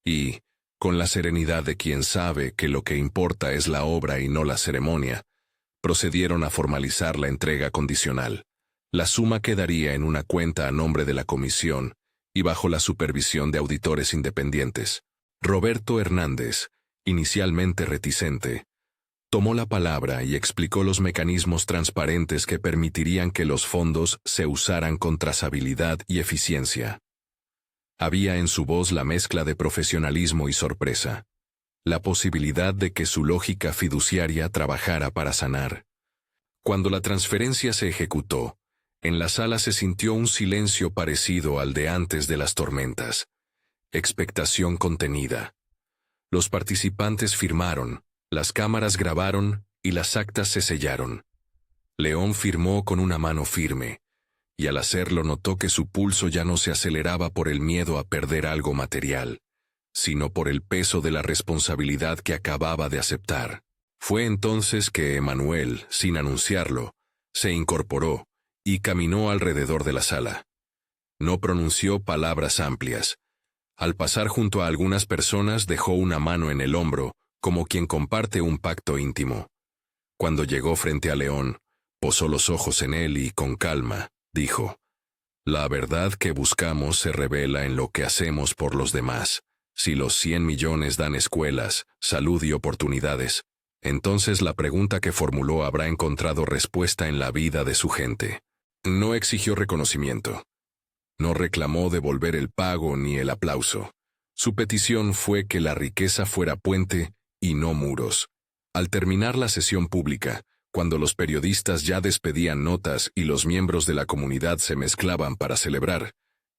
[SPEAKER 1] Y, con la serenidad de quien sabe que lo que importa es la obra y no la ceremonia, procedieron a formalizar la entrega condicional. La suma quedaría en una cuenta a nombre de la comisión y bajo la supervisión de auditores independientes. Roberto Hernández, inicialmente reticente, tomó la palabra y explicó los mecanismos transparentes que permitirían que los fondos se usaran con trazabilidad y eficiencia. Había en su voz la mezcla de profesionalismo y sorpresa, la posibilidad de que su lógica fiduciaria trabajara para sanar. Cuando la transferencia se ejecutó, en la sala se sintió un silencio parecido al de antes de las tormentas. Expectación contenida. Los participantes firmaron, las cámaras grabaron y las actas se sellaron. León firmó con una mano firme, y al hacerlo notó que su pulso ya no se aceleraba por el miedo a perder algo material, sino por el peso de la responsabilidad que acababa de aceptar. Fue entonces que Emanuel, sin anunciarlo, se incorporó y caminó alrededor de la sala. No pronunció palabras amplias. Al pasar junto a algunas personas dejó una mano en el hombro, como quien comparte un pacto íntimo. Cuando llegó frente a León, posó los ojos en él y, con calma, dijo: «La verdad que buscamos se revela en lo que hacemos por los demás. Si los 100 millones dan escuelas, salud y oportunidades, entonces la pregunta que formuló habrá encontrado respuesta en la vida de su gente». No exigió reconocimiento. No reclamó devolver el pago ni el aplauso. Su petición fue que la riqueza fuera puente y no muros. Al terminar la sesión pública, cuando los periodistas ya despedían notas y los miembros de la comunidad se mezclaban para celebrar,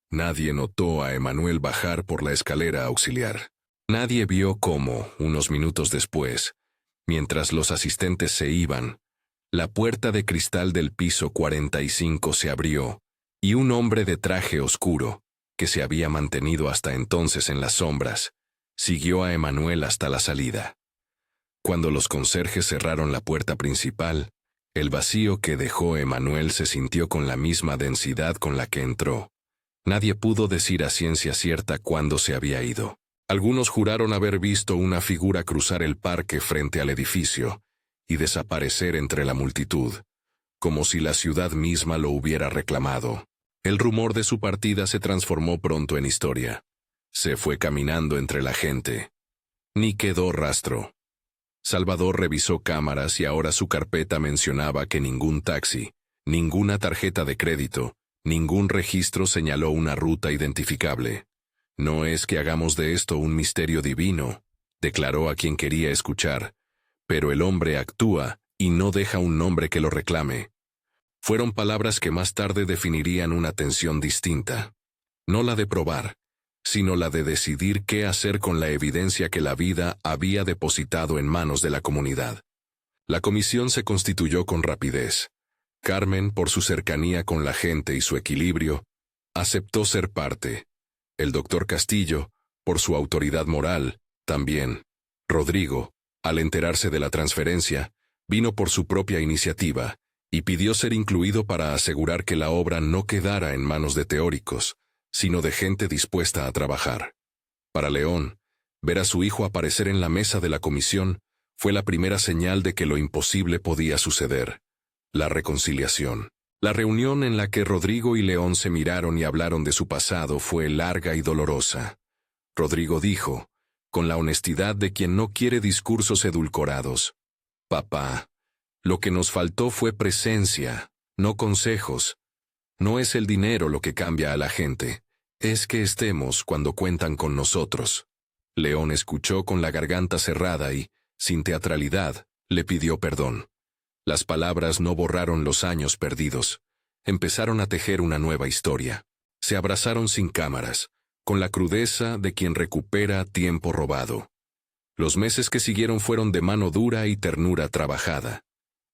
[SPEAKER 1] nadie notó a Emanuel bajar por la escalera auxiliar. Nadie vio cómo, unos minutos después, mientras los asistentes se iban, la puerta de cristal del piso 45 se abrió, y un hombre de traje oscuro, que se había mantenido hasta entonces en las sombras, siguió a Emanuel hasta la salida. Cuando los conserjes cerraron la puerta principal, el vacío que dejó Emanuel se sintió con la misma densidad con la que entró. Nadie pudo decir a ciencia cierta cuándo se había ido. Algunos juraron haber visto una figura cruzar el parque frente al edificio y desaparecer entre la multitud, como si la ciudad misma lo hubiera reclamado. El rumor de su partida se transformó pronto en historia. Se fue caminando entre la gente. Ni quedó rastro. Salvador revisó cámaras y ahora su carpeta mencionaba que ningún taxi, ninguna tarjeta de crédito, ningún registro señaló una ruta identificable. «No es que hagamos de esto un misterio divino», declaró a quien quería escuchar, «pero el hombre actúa y no deja un nombre que lo reclame». Fueron palabras que más tarde definirían una tensión distinta. No la de probar, sino la de decidir qué hacer con la evidencia que la vida había depositado en manos de la comunidad. La comisión se constituyó con rapidez. Carmen, por su cercanía con la gente y su equilibrio, aceptó ser parte. El doctor Castillo, por su autoridad moral, también. Rodrigo, al enterarse de la transferencia, vino por su propia iniciativa y pidió ser incluido para asegurar que la obra no quedara en manos de teóricos, sino de gente dispuesta a trabajar. Para León, ver a su hijo aparecer en la mesa de la comisión fue la primera señal de que lo imposible podía suceder: la reconciliación. La reunión en la que Rodrigo y León se miraron y hablaron de su pasado fue larga y dolorosa. Rodrigo dijo, con la honestidad de quien no quiere discursos edulcorados: «Papá, lo que nos faltó fue presencia, no consejos. No es el dinero lo que cambia a la gente, es que estemos cuando cuentan con nosotros». León escuchó con la garganta cerrada y, sin teatralidad, le pidió perdón. Las palabras no borraron los años perdidos. Empezaron a tejer una nueva historia. Se abrazaron sin cámaras, con la crudeza de quien recupera tiempo robado. Los meses que siguieron fueron de mano dura y ternura trabajada.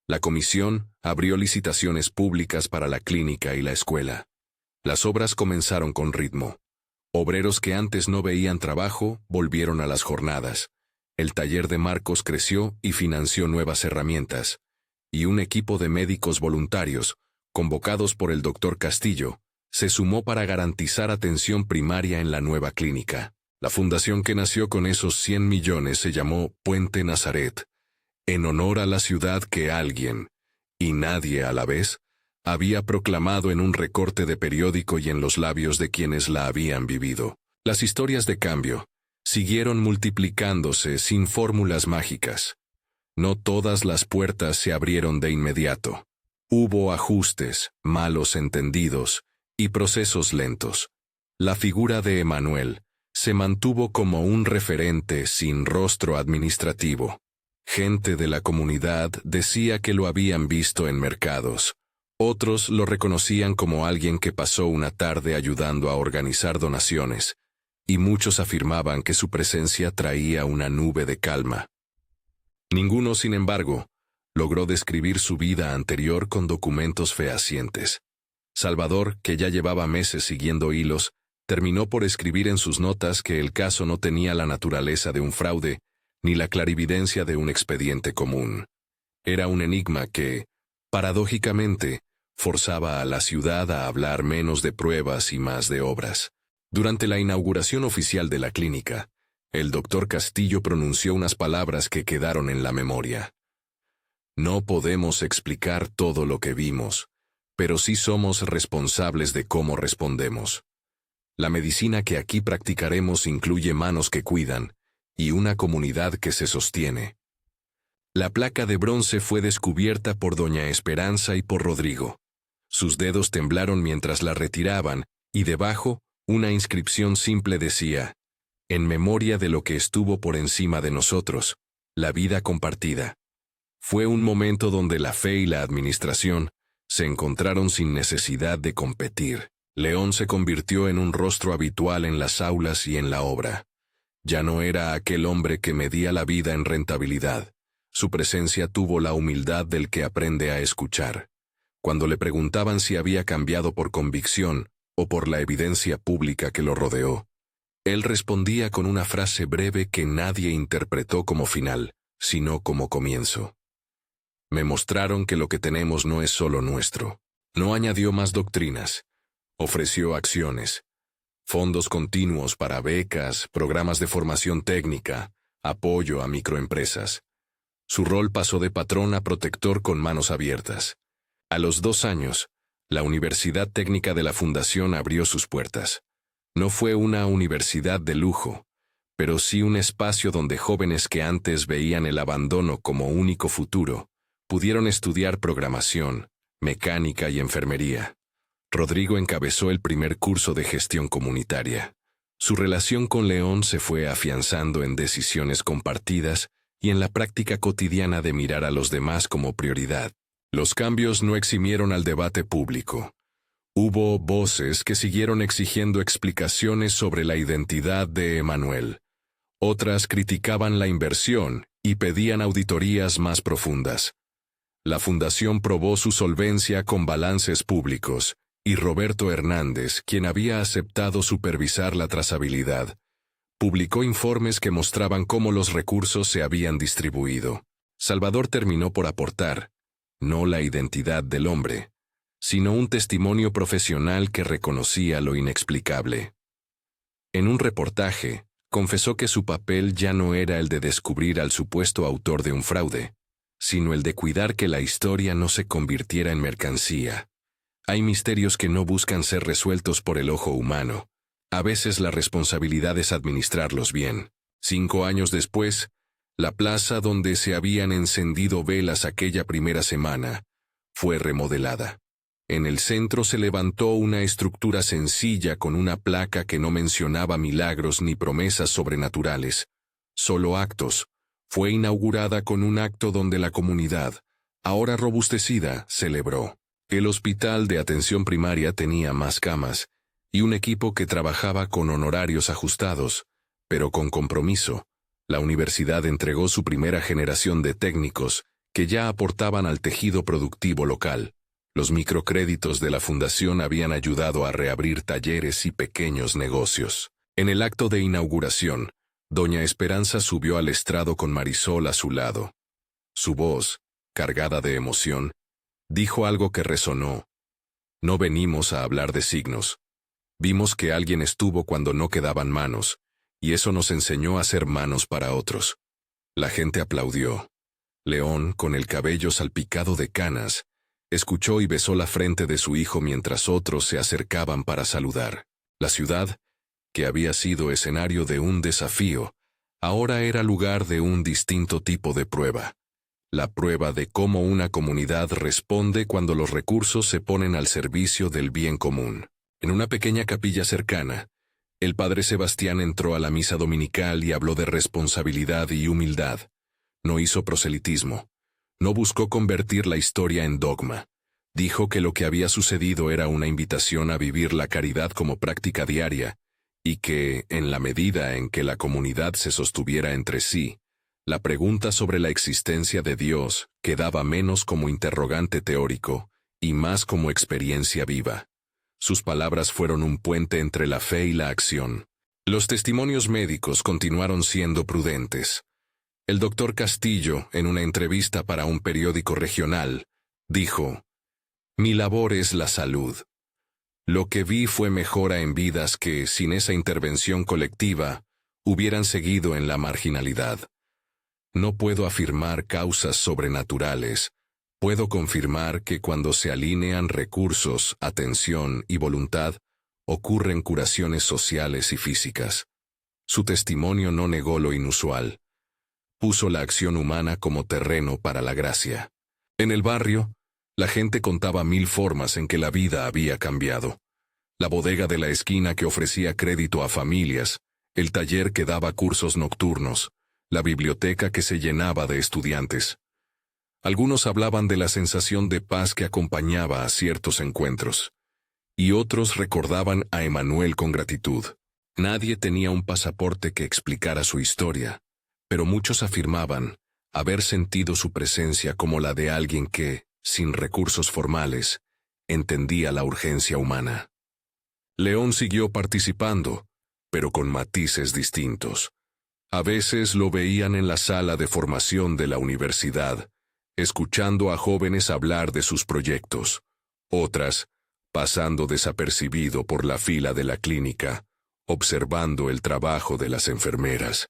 [SPEAKER 1] La comisión abrió licitaciones públicas para la clínica y la escuela. Las obras comenzaron con ritmo. Obreros que antes no veían trabajo volvieron a las jornadas. El taller de Marcos creció y financió nuevas herramientas. Y un equipo de médicos voluntarios, convocados por el doctor Castillo, se sumó para garantizar atención primaria en la nueva clínica. La fundación que nació con esos 100 millones se llamó Puente Nazaret, en honor a la ciudad que alguien, y nadie a la vez, había proclamado en un recorte de periódico y en los labios de quienes la habían vivido. Las historias de cambio siguieron multiplicándose sin fórmulas mágicas. No todas las puertas se abrieron de inmediato. Hubo ajustes, malos entendidos y procesos lentos. La figura de Emanuel se mantuvo como un referente sin rostro administrativo. Gente de la comunidad decía que lo habían visto en mercados. Otros lo reconocían como alguien que pasó una tarde ayudando a organizar donaciones, y muchos afirmaban que su presencia traía una nube de calma. Ninguno, sin embargo, logró describir su vida anterior con documentos fehacientes. Salvador, que ya llevaba meses siguiendo hilos, terminó por escribir en sus notas que el caso no tenía la naturaleza de un fraude, ni la clarividencia de un expediente común. Era un enigma que, paradójicamente, forzaba a la ciudad a hablar menos de pruebas y más de obras. Durante la inauguración oficial de la clínica, el doctor Castillo pronunció unas palabras que quedaron en la memoria. No podemos explicar todo lo que vimos, pero sí somos responsables de cómo respondemos. La medicina que aquí practicaremos incluye manos que cuidan y una comunidad que se sostiene. La placa de bronce fue descubierta por doña Esperanza y por Rodrigo. Sus dedos temblaron mientras la retiraban, y debajo, una inscripción simple decía: en memoria de lo que estuvo por encima de nosotros, la vida compartida. Fue un momento donde la fe y la administración se encontraron sin necesidad de competir. León se convirtió en un rostro habitual en las aulas y en la obra. Ya no era aquel hombre que medía la vida en rentabilidad. Su presencia tuvo la humildad del que aprende a escuchar. Cuando le preguntaban si había cambiado por convicción o por la evidencia pública que lo rodeó, él respondía con una frase breve que nadie interpretó como final, sino como comienzo. Me mostraron que lo que tenemos no es solo nuestro. No añadió más doctrinas. Ofreció acciones, fondos continuos para becas, programas de formación técnica, apoyo a microempresas. Su rol pasó de patrón a protector con manos abiertas. A los 2 años, la Universidad Técnica de la Fundación abrió sus puertas. No fue una universidad de lujo, pero sí un espacio donde jóvenes que antes veían el abandono como único futuro, pudieron estudiar programación, mecánica y enfermería. Rodrigo encabezó el primer curso de gestión comunitaria. Su relación con León se fue afianzando en decisiones compartidas y en la práctica cotidiana de mirar a los demás como prioridad. Los cambios no eximieron al debate público. Hubo voces que siguieron exigiendo explicaciones sobre la identidad de Emanuel. Otras criticaban la inversión y pedían auditorías más profundas. La fundación probó su solvencia con balances públicos, y Roberto Hernández, quien había aceptado supervisar la trazabilidad, publicó informes que mostraban cómo los recursos se habían distribuido. Salvador terminó por aportar, no la identidad del hombre, sino un testimonio profesional que reconocía lo inexplicable. En un reportaje, confesó que su papel ya no era el de descubrir al supuesto autor de un fraude, sino el de cuidar que la historia no se convirtiera en mercancía. Hay misterios que no buscan ser resueltos por el ojo humano. A veces la responsabilidad es administrarlos bien. 5 años después, la plaza donde se habían encendido velas aquella primera semana fue remodelada. En el centro se levantó una estructura sencilla con una placa que no mencionaba milagros ni promesas sobrenaturales, solo actos. Fue inaugurada con un acto donde la comunidad, ahora robustecida, celebró. El hospital de atención primaria tenía más camas y un equipo que trabajaba con honorarios ajustados, pero con compromiso. La universidad entregó su primera generación de técnicos que ya aportaban al tejido productivo local. Los microcréditos de la fundación habían ayudado a reabrir talleres y pequeños negocios. En el acto de inauguración, doña Esperanza subió al estrado con Marisol a su lado. Su voz, cargada de emoción, dijo algo que resonó. No venimos a hablar de signos. Vimos que alguien estuvo cuando no quedaban manos, y eso nos enseñó a ser manos para otros. La gente aplaudió. León, con el cabello salpicado de canas, escuchó y besó la frente de su hijo mientras otros se acercaban para saludar. La ciudad, que había sido escenario de un desafío, ahora era lugar de un distinto tipo de prueba. La prueba de cómo una comunidad responde cuando los recursos se ponen al servicio del bien común. En una pequeña capilla cercana, el padre Sebastián entró a la misa dominical y habló de responsabilidad y humildad. No hizo proselitismo. No buscó convertir la historia en dogma. Dijo que lo que había sucedido era una invitación a vivir la caridad como práctica diaria, y que, en la medida en que la comunidad se sostuviera entre sí, la pregunta sobre la existencia de Dios quedaba menos como interrogante teórico y más como experiencia viva. Sus palabras fueron un puente entre la fe y la acción. Los testimonios médicos continuaron siendo prudentes. El doctor Castillo, en una entrevista para un periódico regional, dijo: «Mi labor es la salud. Lo que vi fue mejora en vidas que, sin esa intervención colectiva, hubieran seguido en la marginalidad. No puedo afirmar causas sobrenaturales. Puedo confirmar que cuando se alinean recursos, atención y voluntad, ocurren curaciones sociales y físicas». Su testimonio no negó lo inusual. Puso la acción humana como terreno para la gracia. En el barrio, la gente contaba 1000 formas en que la vida había cambiado. La bodega de la esquina que ofrecía crédito a familias, el taller que daba cursos nocturnos, la biblioteca que se llenaba de estudiantes. Algunos hablaban de la sensación de paz que acompañaba a ciertos encuentros, y otros recordaban a Emanuel con gratitud. Nadie tenía un pasaporte que explicara su historia, pero muchos afirmaban haber sentido su presencia como la de alguien que, sin recursos formales, entendía la urgencia humana. León siguió participando, pero con matices distintos. A veces lo veían en la sala de formación de la universidad, escuchando a jóvenes hablar de sus proyectos. Otras, pasando desapercibido por la fila de la clínica, observando el trabajo de las enfermeras.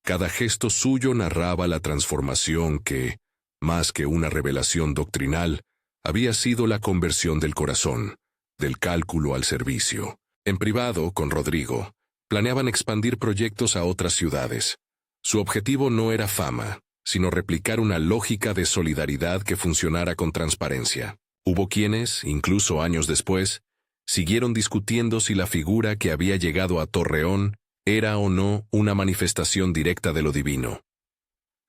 [SPEAKER 1] Cada gesto suyo narraba la transformación que, más que una revelación doctrinal, había sido la conversión del corazón, del cálculo al servicio. En privado, con Rodrigo, planeaban expandir proyectos a otras ciudades. Su objetivo no era fama, sino replicar una lógica de solidaridad que funcionara con transparencia. Hubo quienes, incluso años después, siguieron discutiendo si la figura que había llegado a Torreón era o no una manifestación directa de lo divino.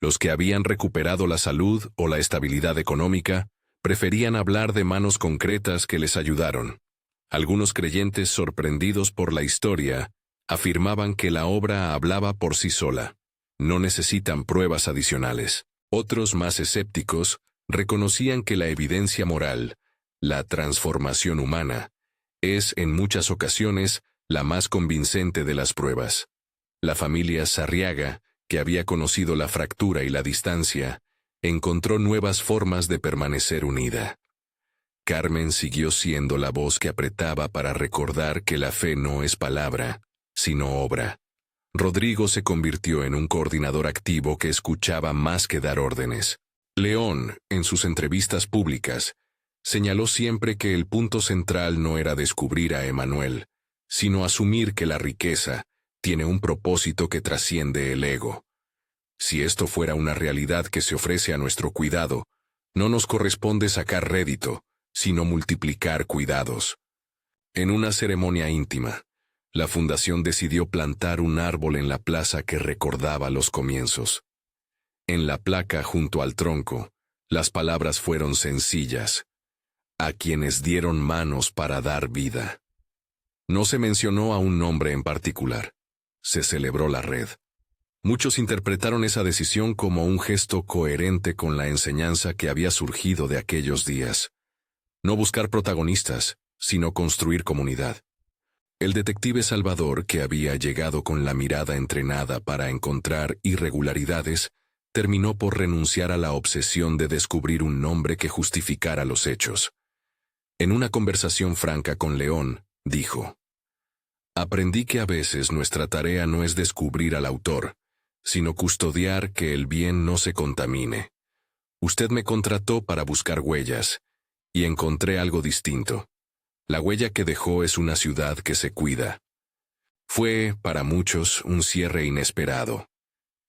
[SPEAKER 1] Los que habían recuperado la salud o la estabilidad económica preferían hablar de manos concretas que les ayudaron. Algunos creyentes sorprendidos por la historia afirmaban que la obra hablaba por sí sola. No necesitan pruebas adicionales. Otros más escépticos reconocían que la evidencia moral, la transformación humana, es en muchas ocasiones la más convincente de las pruebas. La familia Sarriaga, que había conocido la fractura y la distancia, encontró nuevas formas de permanecer unida. Carmen siguió siendo la voz que apretaba para recordar que la fe no es palabra, sino obra. Rodrigo se convirtió en un coordinador activo que escuchaba más que dar órdenes. León, en sus entrevistas públicas, señaló siempre que el punto central no era descubrir a Emanuel, sino asumir que la riqueza tiene un propósito que trasciende el ego. Si esto fuera una realidad que se ofrece a nuestro cuidado, no nos corresponde sacar rédito, sino multiplicar cuidados. En una ceremonia íntima, la fundación decidió plantar un árbol en la plaza que recordaba los comienzos. En la placa junto al tronco, las palabras fueron sencillas: a quienes dieron manos para dar vida. No se mencionó a un nombre en particular. Se celebró la red. Muchos interpretaron esa decisión como un gesto coherente con la enseñanza que había surgido de aquellos días. No buscar protagonistas, sino construir comunidad. El detective Salvador, que había llegado con la mirada entrenada para encontrar irregularidades, terminó por renunciar a la obsesión de descubrir un nombre que justificara los hechos. En una conversación franca con León, dijo: «Aprendí que a veces nuestra tarea no es descubrir al autor, sino custodiar que el bien no se contamine. Usted me contrató para buscar huellas, y encontré algo distinto. La huella que dejó es una ciudad que se cuida». Fue, para muchos, un cierre inesperado.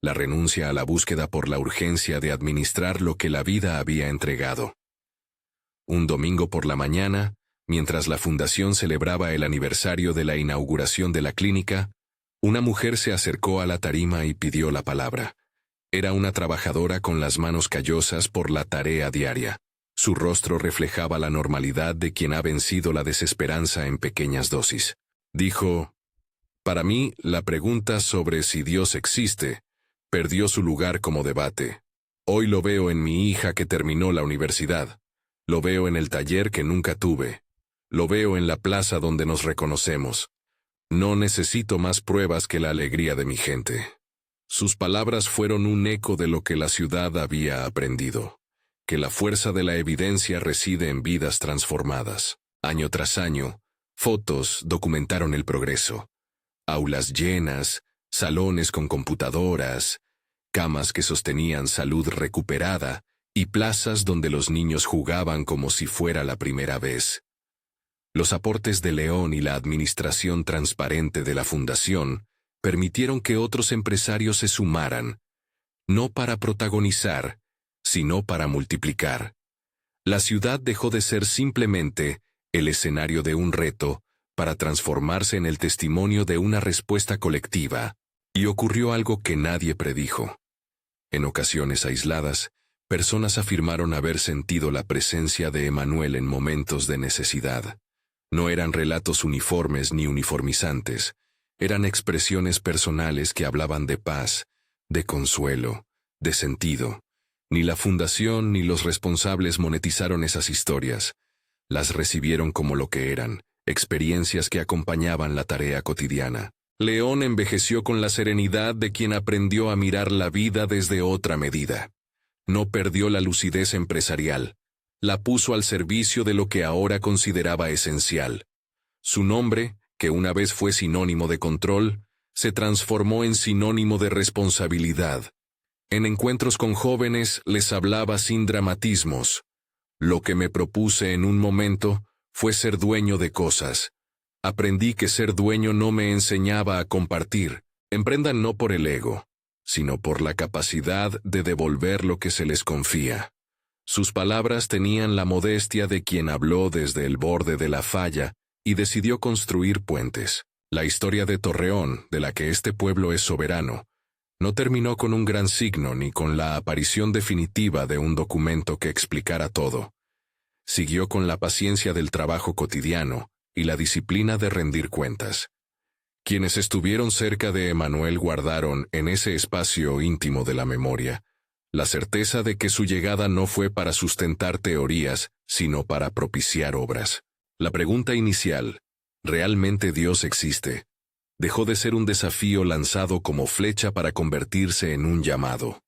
[SPEAKER 1] La renuncia a la búsqueda por la urgencia de administrar lo que la vida había entregado. Un domingo por la mañana, mientras la fundación celebraba el aniversario de la inauguración de la clínica, una mujer se acercó a la tarima y pidió la palabra. Era una trabajadora con las manos callosas por la tarea diaria. Su rostro reflejaba la normalidad de quien ha vencido la desesperanza en pequeñas dosis. Dijo: «Para mí, la pregunta sobre si Dios existe perdió su lugar como debate. Hoy lo veo en mi hija que terminó la universidad. Lo veo en el taller que nunca tuve. Lo veo en la plaza donde nos reconocemos. No necesito más pruebas que la alegría de mi gente». Sus palabras fueron un eco de lo que la ciudad había aprendido, que la fuerza de la evidencia reside en vidas transformadas. Año tras año, fotos documentaron el progreso. Aulas llenas, salones con computadoras, camas que sostenían salud recuperada y plazas donde los niños jugaban como si fuera la primera vez. Los aportes de León y la administración transparente de la fundación permitieron que otros empresarios se sumaran, no para protagonizar, sino para multiplicar. La ciudad dejó de ser simplemente el escenario de un reto para transformarse en el testimonio de una respuesta colectiva, y ocurrió algo que nadie predijo. En ocasiones aisladas, personas afirmaron haber sentido la presencia de Emanuel en momentos de necesidad. No eran relatos uniformes ni uniformizantes, eran expresiones personales que hablaban de paz, de consuelo, de sentido. Ni la fundación ni los responsables monetizaron esas historias. Las recibieron como lo que eran, experiencias que acompañaban la tarea cotidiana. León envejeció con la serenidad de quien aprendió a mirar la vida desde otra medida. No perdió la lucidez empresarial. La puso al servicio de lo que ahora consideraba esencial. Su nombre, que una vez fue sinónimo de control, se transformó en sinónimo de responsabilidad. En encuentros con jóvenes les hablaba sin dramatismos. Lo que me propuse en un momento fue ser dueño de cosas. Aprendí que ser dueño no me enseñaba a compartir. Emprendan no por el ego, sino por la capacidad de devolver lo que se les confía. Sus palabras tenían la modestia de quien habló desde el borde de la falla y decidió construir puentes. La historia de Torreón, de la que este pueblo es soberano, no terminó con un gran signo ni con la aparición definitiva de un documento que explicara todo. Siguió con la paciencia del trabajo cotidiano y la disciplina de rendir cuentas. Quienes estuvieron cerca de Emanuel guardaron, en ese espacio íntimo de la memoria, la certeza de que su llegada no fue para sustentar teorías, sino para propiciar obras. La pregunta inicial, ¿realmente Dios existe?, dejó de ser un desafío lanzado como flecha para convertirse en un llamado.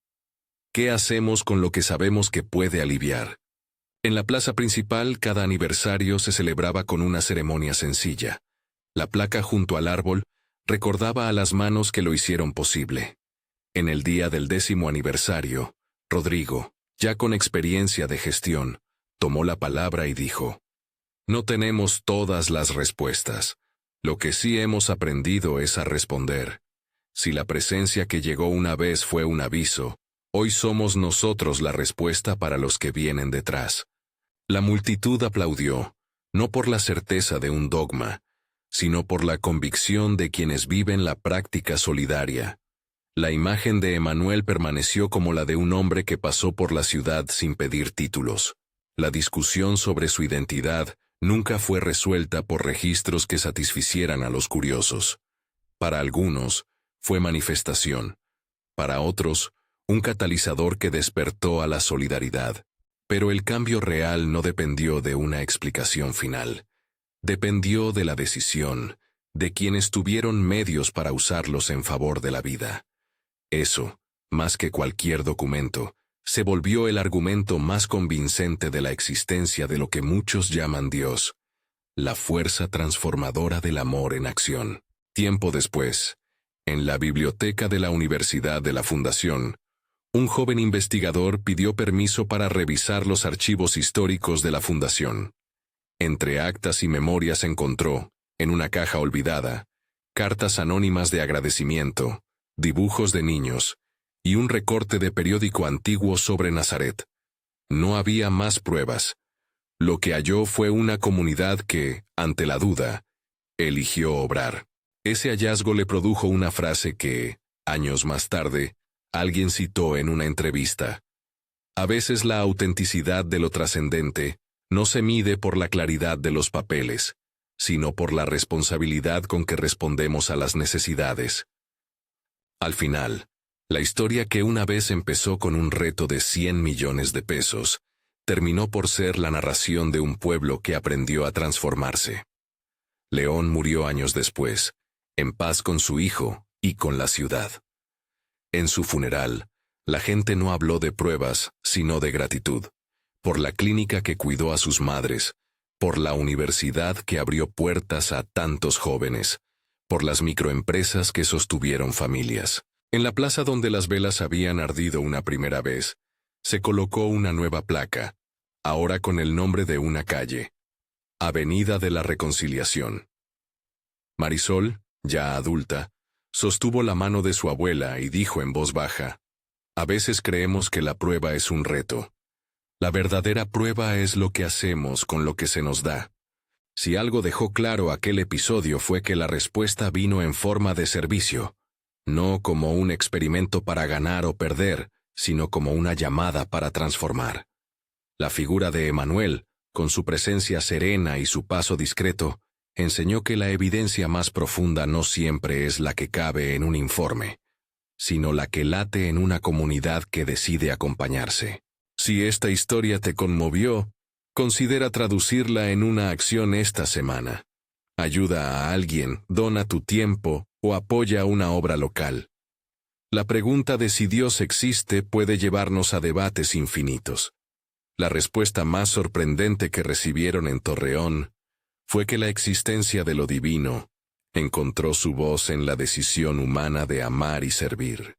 [SPEAKER 1] ¿Qué hacemos con lo que sabemos que puede aliviar? En la plaza principal, cada aniversario se celebraba con una ceremonia sencilla. La placa junto al árbol recordaba a las manos que lo hicieron posible. En el día del 10º aniversario, Rodrigo, ya con experiencia de gestión, tomó la palabra y dijo: «No tenemos todas las respuestas. Lo que sí hemos aprendido es a responder. Si la presencia que llegó una vez fue un aviso, hoy somos nosotros la respuesta para los que vienen detrás». La multitud aplaudió, no por la certeza de un dogma, sino por la convicción de quienes viven la práctica solidaria. La imagen de Emanuel permaneció como la de un hombre que pasó por la ciudad sin pedir títulos. La discusión sobre su identidad nunca fue resuelta por registros que satisficieran a los curiosos. Para algunos, fue manifestación. Para otros, un catalizador que despertó a la solidaridad. Pero el cambio real no dependió de una explicación final. Dependió de la decisión, de quienes tuvieron medios para usarlos en favor de la vida. Eso, más que cualquier documento, se volvió el argumento más convincente de la existencia de lo que muchos llaman Dios, la fuerza transformadora del amor en acción. Tiempo después, en la biblioteca de la Universidad de la Fundación, un joven investigador pidió permiso para revisar los archivos históricos de la Fundación. Entre actas y memorias encontró, en una caja olvidada, cartas anónimas de agradecimiento, dibujos de niños, y un recorte de periódico antiguo sobre Nazaret. No había más pruebas. Lo que halló fue una comunidad que, ante la duda, eligió obrar. Ese hallazgo le produjo una frase que, años más tarde, alguien citó en una entrevista. A veces la autenticidad de lo trascendente no se mide por la claridad de los papeles, sino por la responsabilidad con que respondemos a las necesidades. Al final, la historia que una vez empezó con un reto de 100 millones de pesos, terminó por ser la narración de un pueblo que aprendió a transformarse. León murió años después, en paz con su hijo y con la ciudad. En su funeral, la gente no habló de pruebas, sino de gratitud, por la clínica que cuidó a sus madres, por la universidad que abrió puertas a tantos jóvenes, por las microempresas que sostuvieron familias. En la plaza donde las velas habían ardido una primera vez, se colocó una nueva placa, ahora con el nombre de una calle, Avenida de la Reconciliación. Marisol, ya adulta, sostuvo la mano de su abuela y dijo en voz baja: «A veces creemos que la prueba es un reto. La verdadera prueba es lo que hacemos con lo que se nos da». Si algo dejó claro aquel episodio fue que la respuesta vino en forma de servicio, no como un experimento para ganar o perder, sino como una llamada para transformar. La figura de Emanuel, con su presencia serena y su paso discreto, enseñó que la evidencia más profunda no siempre es la que cabe en un informe, sino la que late en una comunidad que decide acompañarse. Si esta historia te conmovió, considera traducirla en una acción esta semana. Ayuda a alguien, dona tu tiempo o apoya una obra local. La pregunta de si Dios existe puede llevarnos a debates infinitos. La respuesta más sorprendente que recibieron en Torreón fue que la existencia de lo divino encontró su voz en la decisión humana de amar y servir.